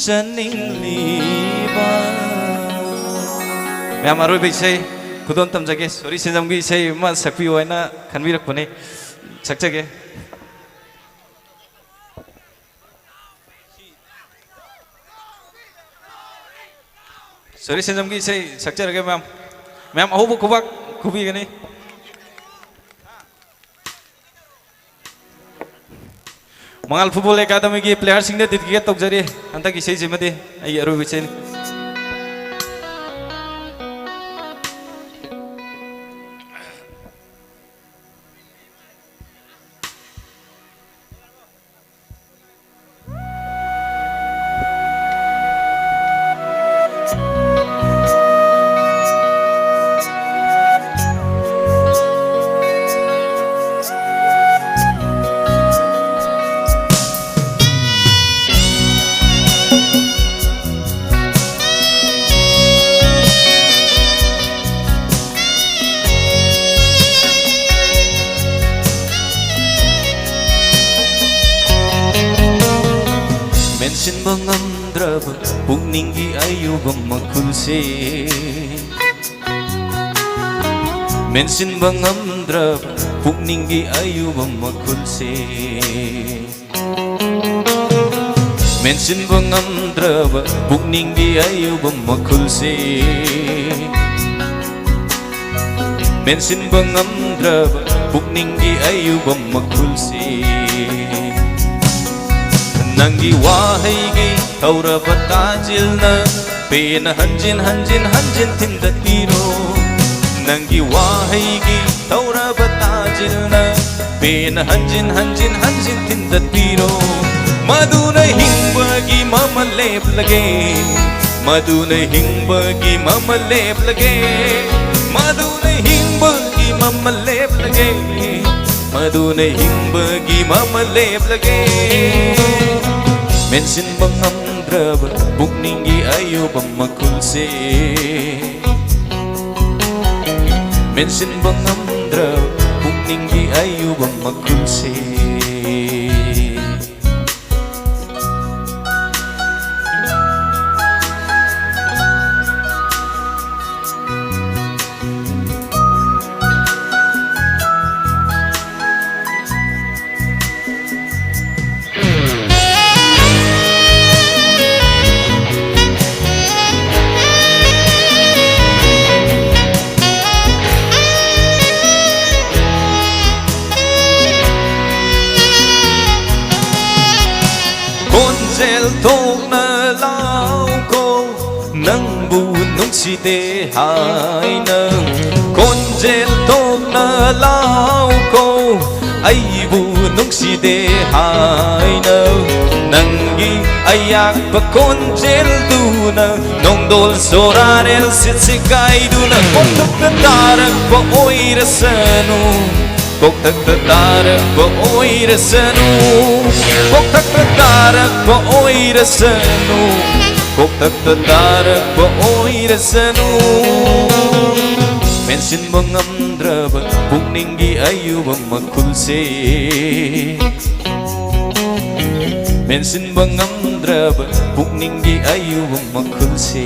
ꯆꯠꯅꯤꯡꯂꯤꯕ ꯃꯌꯥꯝ ꯑꯔꯣꯏꯕ ꯏꯁꯩ ꯈꯨꯗꯣꯜ ꯇꯝꯖꯒꯦ ꯁꯣꯔꯤ ꯁꯦꯟꯖꯝꯒꯤ ꯏꯁꯩ ꯑꯃ ꯁꯛꯄꯤꯌꯨ ꯍꯥꯏꯅ ꯈꯟꯕꯤꯔꯛꯄꯅꯤ ꯁꯛꯆꯒꯦ ꯁꯣꯔꯤ ꯁꯦꯟꯖꯝꯒꯤ ꯏꯁꯩ ꯁꯛꯆꯔꯒꯦ ꯃꯌꯥꯝ ꯑꯍꯧꯕ ꯈꯨꯕꯥꯛ ꯈꯨꯕꯤꯒꯅꯤ ꯃꯉꯥꯜ ꯐꯨꯠꯕꯣꯜ ꯑꯦꯀꯥꯗꯃꯤꯒꯤ ꯄ꯭ꯂꯦꯌꯔꯁꯤꯡꯗ ꯗꯤꯗꯤꯀꯦꯠ ꯇꯧꯖꯔꯤ ꯍꯟꯗꯛꯀꯤ ꯏꯁꯩꯁꯤꯃꯗꯤ ꯑꯩꯒꯤ ꯑꯔꯣꯏꯕ ꯏꯁꯩꯅꯤ ꯃꯦꯟꯁꯤꯟꯕ ꯉꯝꯗ꯭ꯔꯕ ꯄꯨꯛꯅꯤꯡꯒꯤ ꯑꯌꯨꯕ ꯃꯈꯨꯜꯁꯦ ꯃꯦꯟꯁꯤꯟꯕ ꯉꯝꯗ꯭ꯔꯕ ꯄꯨꯛꯅꯤꯡꯒꯤ ꯑꯌꯨꯕ ꯃꯈꯨꯜꯁꯦ ꯃꯦꯟꯁꯤꯟꯕ ꯉꯝꯗ꯭ꯔꯕ ꯄꯨꯛꯅꯤꯡꯒꯤ ꯑꯌꯨꯕ ꯃꯈꯨꯜꯁꯦ ꯃꯦꯟꯁꯤꯟꯕ ꯉꯝꯗ꯭ꯔꯕ ꯄꯨꯛꯅꯤꯡꯒꯤ ꯑꯌꯨꯕ ꯃꯈꯨꯜꯁꯦ ꯅꯪꯒꯤ ꯋꯥꯍꯩꯒꯤ ꯊꯧꯔꯕ ꯇꯥꯖꯤꯜꯅ ꯄꯦꯟꯅ ꯍꯟꯖꯤꯟ ꯍꯟꯖꯤꯟ ꯍꯟꯖꯤꯟ ꯊꯤꯟꯗꯠꯄꯤꯔꯣ ꯅꯪꯒꯤ ꯋꯥꯍꯩꯒꯤ ꯊꯧꯔꯕ ꯇꯥꯖꯤꯜꯅ ꯄꯦꯟꯅ ꯍꯟꯖꯤꯟ ꯍꯟꯖꯤꯟ ꯍꯟꯖꯤꯟ ꯊꯤꯟꯗꯠꯄꯤꯔꯣ ꯃꯗꯨꯅ ꯍꯤꯡꯕꯒꯤ ꯃꯃꯜ ꯂꯦꯞꯂꯒꯦ ꯃꯗꯨꯅ ꯍꯤꯡꯕꯒꯤ ꯃꯃꯜ ꯂꯦꯞꯂꯒꯦ ꯃꯗꯨꯅ ꯍꯤꯡꯕꯒꯤ ꯃꯃꯜ ꯂꯦꯞꯂꯒे ꯃꯗꯨꯅ ꯍꯤꯡꯕꯒꯤ ꯃꯃꯜ ꯂꯦꯞꯂꯒꯦ ꯃꯦꯟꯁꯤꯟꯕ ꯉꯝꯗ꯭ꯔꯕ ꯄꯨꯛꯅꯤꯡꯒꯤ ꯑꯌꯨꯕ ꯃꯈꯨꯜꯁꯦ ꯃꯦꯟꯁꯤꯟꯕ ꯉꯝꯗ꯭ꯔꯕ ꯄꯨꯛꯅꯤꯡꯒꯤ ꯑꯌꯨꯕ ꯃꯈꯨꯜꯁꯦ ꯊꯣꯛꯅ ꯂꯥꯎꯀꯣ ꯅꯪꯕꯨ ꯅꯨꯡꯁꯤꯗꯦ ꯍꯥꯏꯅ ꯈꯣꯟꯖꯦꯜ ꯊꯣꯛꯅ ꯂꯥꯎꯀꯣ ꯑꯩꯕꯨ ꯅꯨꯡꯁꯤꯗꯦ ꯍꯥꯏꯅ ꯅꯪꯒꯤ ꯑꯌꯥꯛꯄ ꯈꯣꯟꯖꯦꯜꯗꯨꯅ ꯅꯣꯡꯗꯣꯜ ꯁꯣꯔꯥꯔꯦꯜ ꯁꯤꯠꯁꯤ ꯀꯥꯏꯗꯨꯅ ꯀꯣꯛꯊꯛꯇ ꯇꯥꯔꯛꯄ ꯑꯣꯏꯔꯁꯅꯨ ꯀꯣꯛꯊꯛꯇ ꯇꯥꯔꯛꯄ ꯑꯣꯏꯔꯁꯅꯨ ꯀꯣꯛꯊꯛꯇ ꯇꯥꯔꯛꯄ ꯑꯣꯏꯔꯁꯅꯨ ꯀꯣꯛꯊꯛꯇ ꯇꯥꯔꯛꯄ ꯑꯣꯏꯔꯁꯅꯨ ꯃꯦꯟꯁꯤꯟꯕ ꯉꯝꯗ꯭ꯔꯕ ꯄꯨꯛꯅꯤꯡꯒꯤ ꯑꯌꯨꯕ ꯃꯈꯨꯜꯁꯦ ꯃꯦꯟꯁꯤꯟꯕ ꯉꯝꯗ꯭ꯔꯕ ꯄꯨꯛꯅꯤꯡꯒꯤ ꯑꯌꯨꯕ ꯃꯈꯨꯜꯁꯦ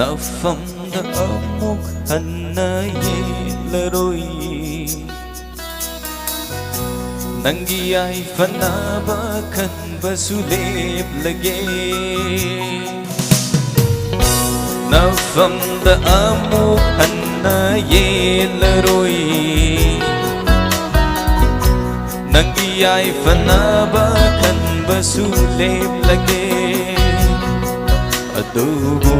ꯅꯐꯝꯗ ꯑꯃꯨꯛ ꯍꯟꯅ ꯌꯦꯡꯂꯔꯣꯏ ꯅꯪꯒꯤ ꯌꯥꯏꯐꯅꯕ ꯈꯟꯕꯁꯨ ꯂꯦꯞꯂꯒꯦ ꯅꯐꯝꯗ ꯑꯃꯨꯛ ꯍꯟꯅ ꯌꯦꯡꯂꯔꯣꯏ ꯅꯪꯒꯤ ꯌꯥꯏꯐꯅꯕ ꯈꯟꯕꯁꯨ ꯂꯦꯞꯂꯒꯦ ꯑꯗꯨꯕꯨ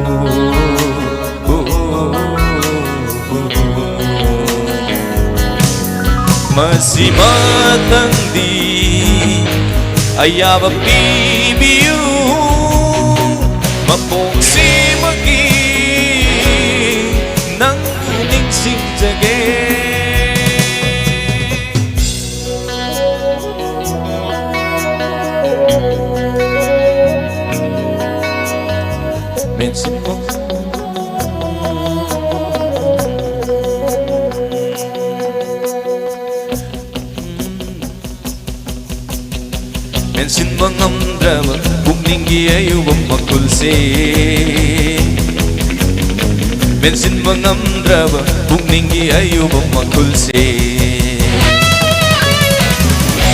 ꯃꯁꯤꯃꯇꯪꯗꯤ ayaba pibiyu mapongsimagi nang ningsingjage mensimong Mensin mangamdraba Bukningi ayubam makulse Mensin mangamdraba Bukningi ayubam makulse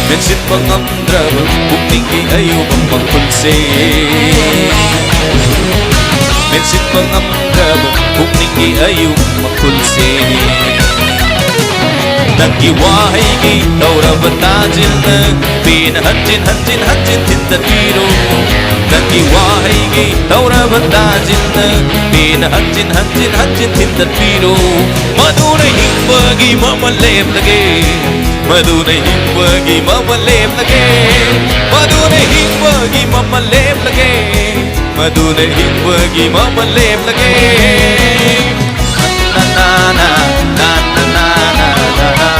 Mensin mangamdraba Bukningi ayubam makulse Mensin mangamdraba Bukningi ayubam makulse Nanggi wahaygi dauraba tajilna Pina hanjin hanjin hanjin tinda tiro Nanggi wahaygi dauraba tajilna Pina hanjin hanjin hanjin tinda tiro Maduna himbagi mama lep lage Maduna himbagi mama lep lage Maduna himbagi mama lep lage Maduna himbagi mama lep lage Na na na na na na na na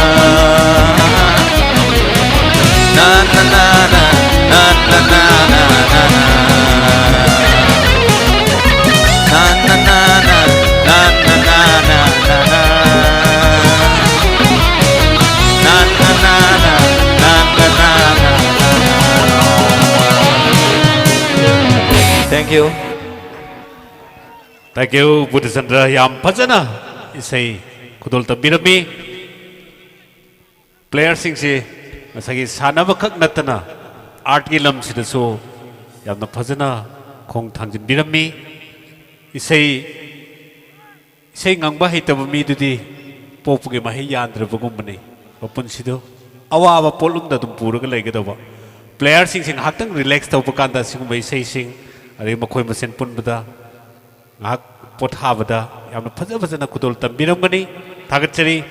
na na na na na na na na na Thank you. Thank you, Buddha Chandra. Yam Pajana is a Kudolta Birami. Players sing si Masagi Sanabakak Natana Art Gilam Sidaso Yam the Pajana Kong Tanjin Birami is a saying Angbahitavami Dudi Popugi Mahiyandra Vagumani Open Sido Awa Polum that Puraga Legadava. Players sing Hatang relaxed Opakanda sing by saying Arimakoima Sen Punbada Pot Havada Yam the Pajana Kudolta Biramani Tagatari.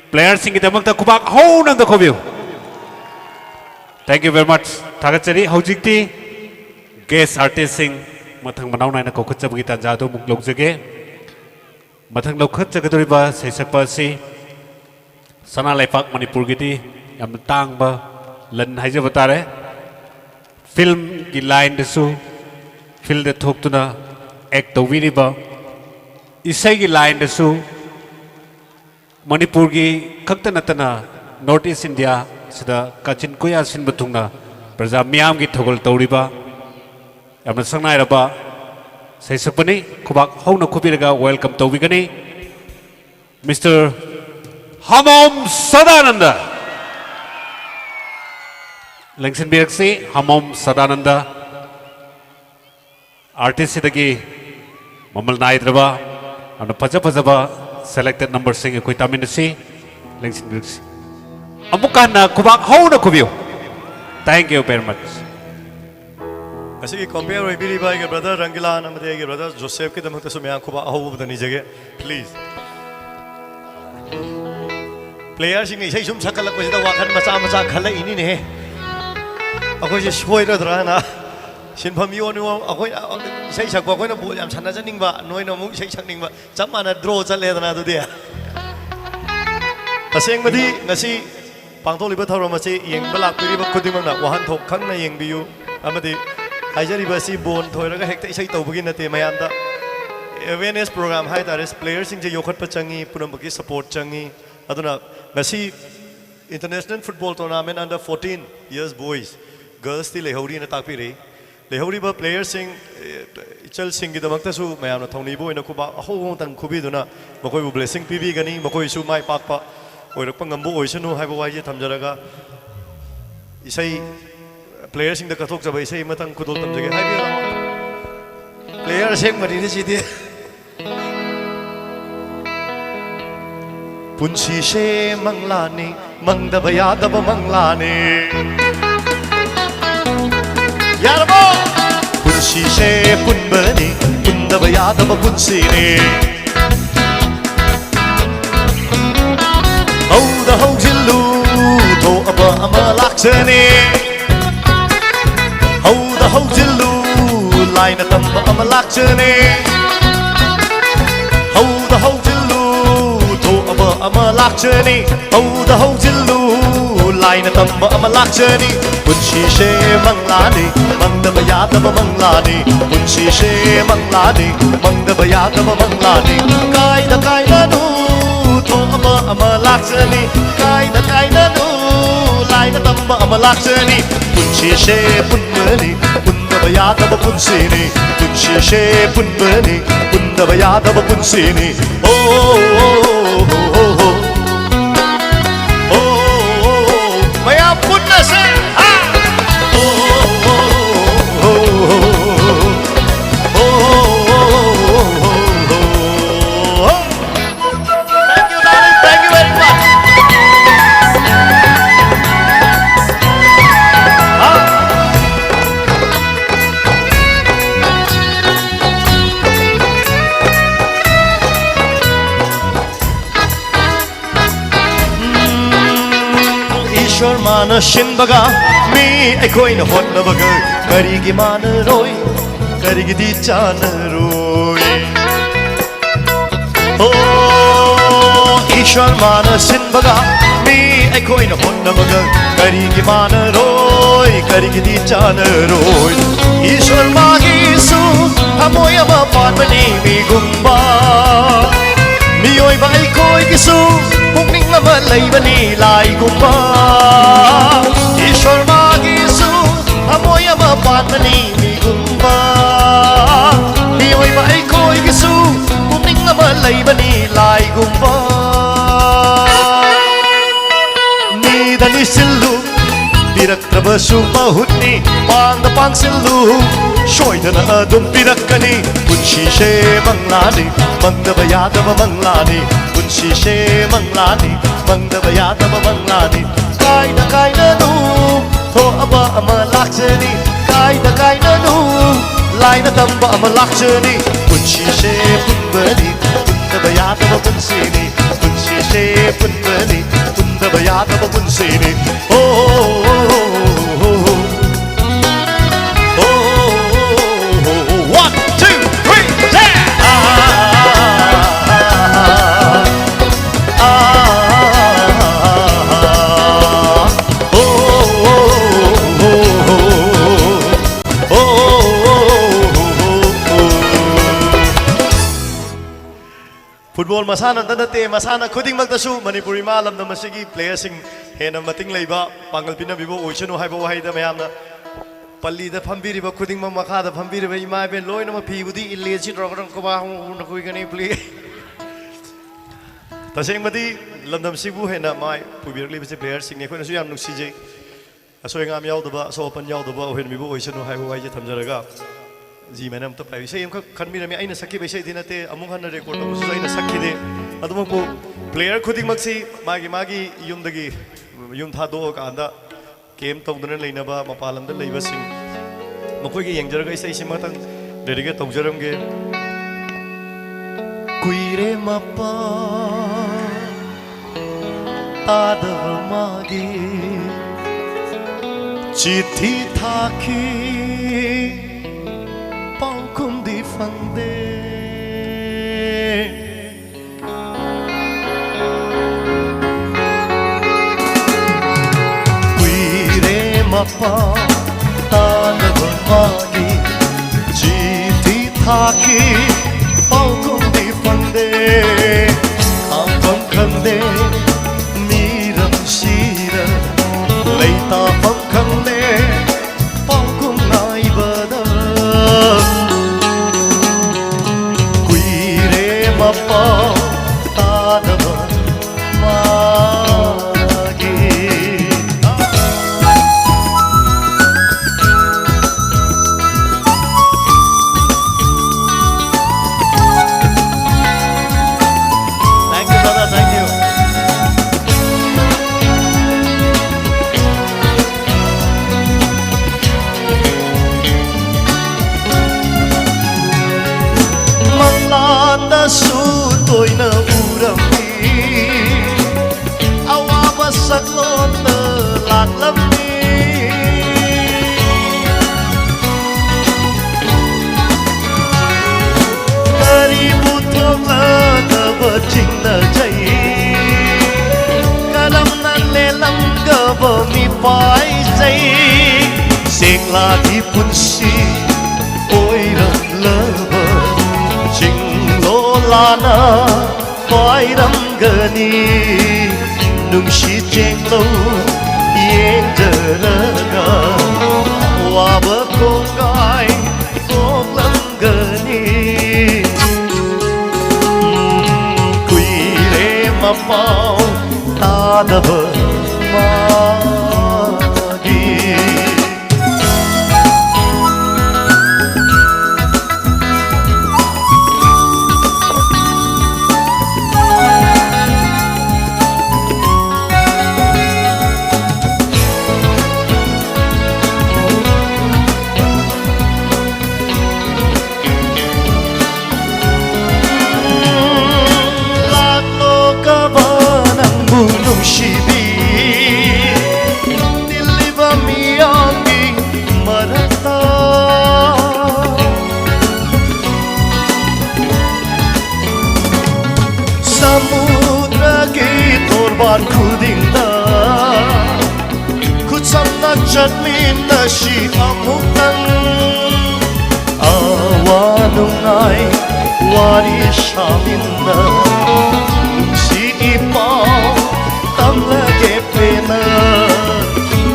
Players sing it among the Kubak Hone and the Kobu. Thank you very much. Tagachari, Haujikti, guest artist sing Matang Manauna and a Kokachabita Jado Muklogzage, Matang Lokachakadriba, Sesapasi, Sana Lepak Manipurgiti, Yamtangba, Len Hajavatare, film Gilain the Su, Phil the Toktuna, Act the Viriba, Isagi Line the Su. Manipur ki Kaktanatana, Northeast India, Sida Kachin Kuya Sin Batungna, Praja Miam ki Togol Tauriba, Yamasana Raba, Saysapani, Kubak Hona Kubiraga, welcome to Vigani, Mr. Hamom Sadananda. Langston Birksi, Hamom Sadananda, artist Sidagi, Mamal Naidraba, and the Pajapazaba. Selected number sing ko itamin si Langston Birksi. Amukan na kubak how na kubyo. Thank you very much. Kasi compare with Billy Bhai ke brother Rangila namade ke brother Joseph ke damak taso mayan kubak how badani jage please. Players sing isay sum sakal ko sida wakan macha khala ini ne. Ako je shoi ra dra na. Sinpham yo ni akoi isay sakwa ko na bol yam chana janing ba noi na mu isay sakning ba chama na draw chale dana du dia. Aseng madi ngasi pangtoli ba thawra ma se yeng balak piri ba khudimang na wahan thok khang na yeng biu amadi haijari ba si bon thoira ga hekta isay tawbagi na te mayam da awareness program hai taris players sing je yokhat pa changi punam bagi support changi aduna ngasi international football tournament under 14 years boys girls ti lehori na takpiri lehori ba players sing ichal sing gi damakta su mayam na thongni bo ina kuba ho tan khubi duna makoi bu blessing pibi gani makoi su mai pakpa oirak pangambu oisanu haiba waje thamjaraga isai players sing da kathok jaba isai matang kudol tamjage haibi player sing mari ni chidi punsi she manglani mangdaba yadaba manglani yarbo punsi she punbani pundaba yadaba punsini hauda haujillu to aba ama laksani line तंबा अमलाक्चने हौदा हौजिल्लू थोअबा अमलाक्चने हौदा हौजिल्लू लाइन तंबा अमलाक्चने पुंशीशे मंगलाने मंगदब यादब मंगलाने पुंशीशे मंगलाने मंगदब यादब मंगलाने कायदा कायदानु थोअबा अमलाक्चने कायदा कायदानु लाइन तंबा अमलाक्चने पुंशीशे पुन्मने पुन्दब यादब पुंसेने पुंशीशे पुन्मने पुन्दब यादब पुंसेने ओ मया पुण्य से Thank you, darling. Thank you very much. ईश्वर मान शिनबगा मी अखोइन होनबगा करिगी मान रोय करिगी चान रोय ओ ईश्वर मान शिनबगा मी अखोइन होनबगा करिगी मान रोय करिगी चान रोय ईश्वर मागीसु हमोय अमा पानमनी मी गुम्बा मियोइबा अखोइगिसु पुक्निंग अमा लैबनी लाइगुम्बा ईश्वर मागीसु हमोय अमा पानमनी मी गुम्बा मियोइबा अखोइगिसु पुक्निंग अमा लैबनी लाइगुम्बा नीदनि सिल्लु पिरक्त्रबसु बहुतनी पांग पांगसिल्लु सोइदना अदुम पिरक्कनी पुंशीशे मंगलानी मंगदब यादब मंगलानी पुंशीशे मंगलानी मंगदब यादब मंगलानी कायदा कायदानु थोअबा अमलाक्चनी कायदा कायदानु लाइन तंबा अमलाक्चनी पुंशीशे पुन्मनी पुन्दब यादब पुंसेनी पुंशीशे पुन्मनी पुन्दब यादब पुंसेनी ओ फुटबॉल मसाना नते मसाना खुदिंगमक्तसु मणिपुरी मालमदम मसिगी प्लेयरसिंग हेना मतिंग लैबा पांगल पिनबिबो ओइसनु हाइबो वाहिदा मयामना पल्लीदा फंबिरिबा खुदिंगम मखादा फंबिरिबा इमा बे लोइनमा फिबुदी इलेसि रगरं कोबा हुन कुइगनी प्ले तसेंगमदी लमदम सिबु हेना माय पुबिरलिबसे प्लेयरसिंग ने खोनसु याम नुसिजे असोयंगाम यावदबा सोपन यावदबा ओहेनबिबो ओइसनु हाइबो वाइजे थमजरगा जी मैंने तो पाई से इनका खनबी रमे आइना सकी बेसे दिन ते अमुक हन रिकॉर्ड तो सुसाई न सकी दे अदमको प्लेयर खुदिंग मक्सी मागी मागी युमदगी युम था दो कांदा गेम तौदन लेनबा मपालमद लेबसिंग मखोइगे यंगजरगा इसे सिमतंग डेडिकेट तौजरमगे कुइरे मपा तादव मागी चिट्ठी थाकी Paukum di fangde Kuire mapa tanab magi Jiti thaki paukum di fangde Kampam khande miram shira Leita pam khande paukum naibada Mapa tanab magi Thank you brother, thank you. Manglada su toina lagi punsi oiramlaba jinglolana pairamgani nungsi jenglo yengdaraga waba kongai koklamgani kuire mapau tadaba magi Shibi diliba miyangi marata samudra ki torban khudinda kutsamna chatminna shi amutan awanungai wari shaminna si ipau tamlage pena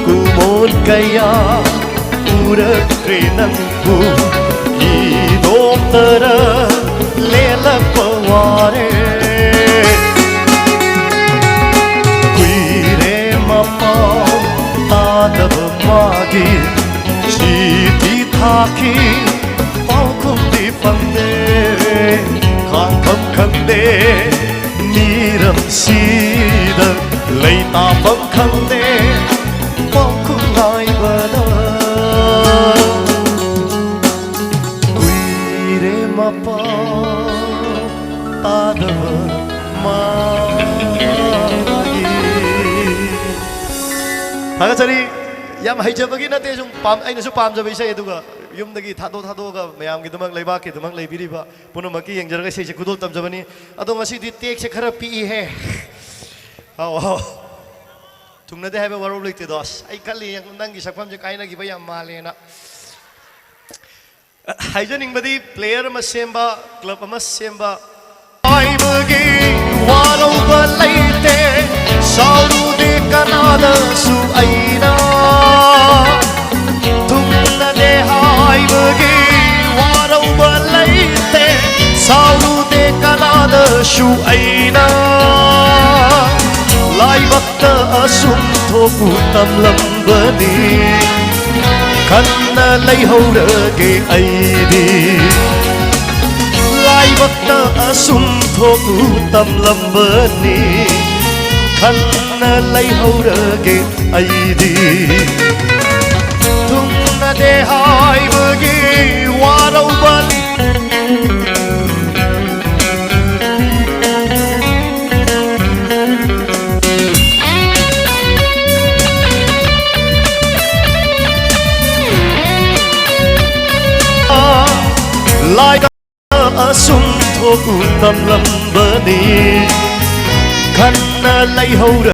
kumon kaya urakre nangbu idom tara lela paware kuire mapau tadab magi chiti thaki paukum di pangde khang kham khande niram sida lay ta bấm khăn đê bóng khung hai bờ đá quy đê mà bao ta đờ mà thằng cái gì yam hay chơi bagi nate chung pam anh nó pam cho bây giờ tu cả yum dagi thado ka mayam ki tumak leiba ki tumak leibi di ba puno maki yang jara sei kudul tam jabani adong asi di tek se khara pi he aw tungna de have waro lekte dos ai kali yang nang gi sakpam je kaina gi bayam malena haijaning badi player ma semba club ma semba ai bagi waro ba leite sauru de kanada su aina tungna de hai bagi waro ba leite sauru de kanada su aina lai bakta asum thoku tam lambani khanna lai haurage aidi lai bakta asum thoku tam lambani khanna lai haurage aidi tumna de hai bagi warau bani lai asum thoku tam lambani khanna lai haura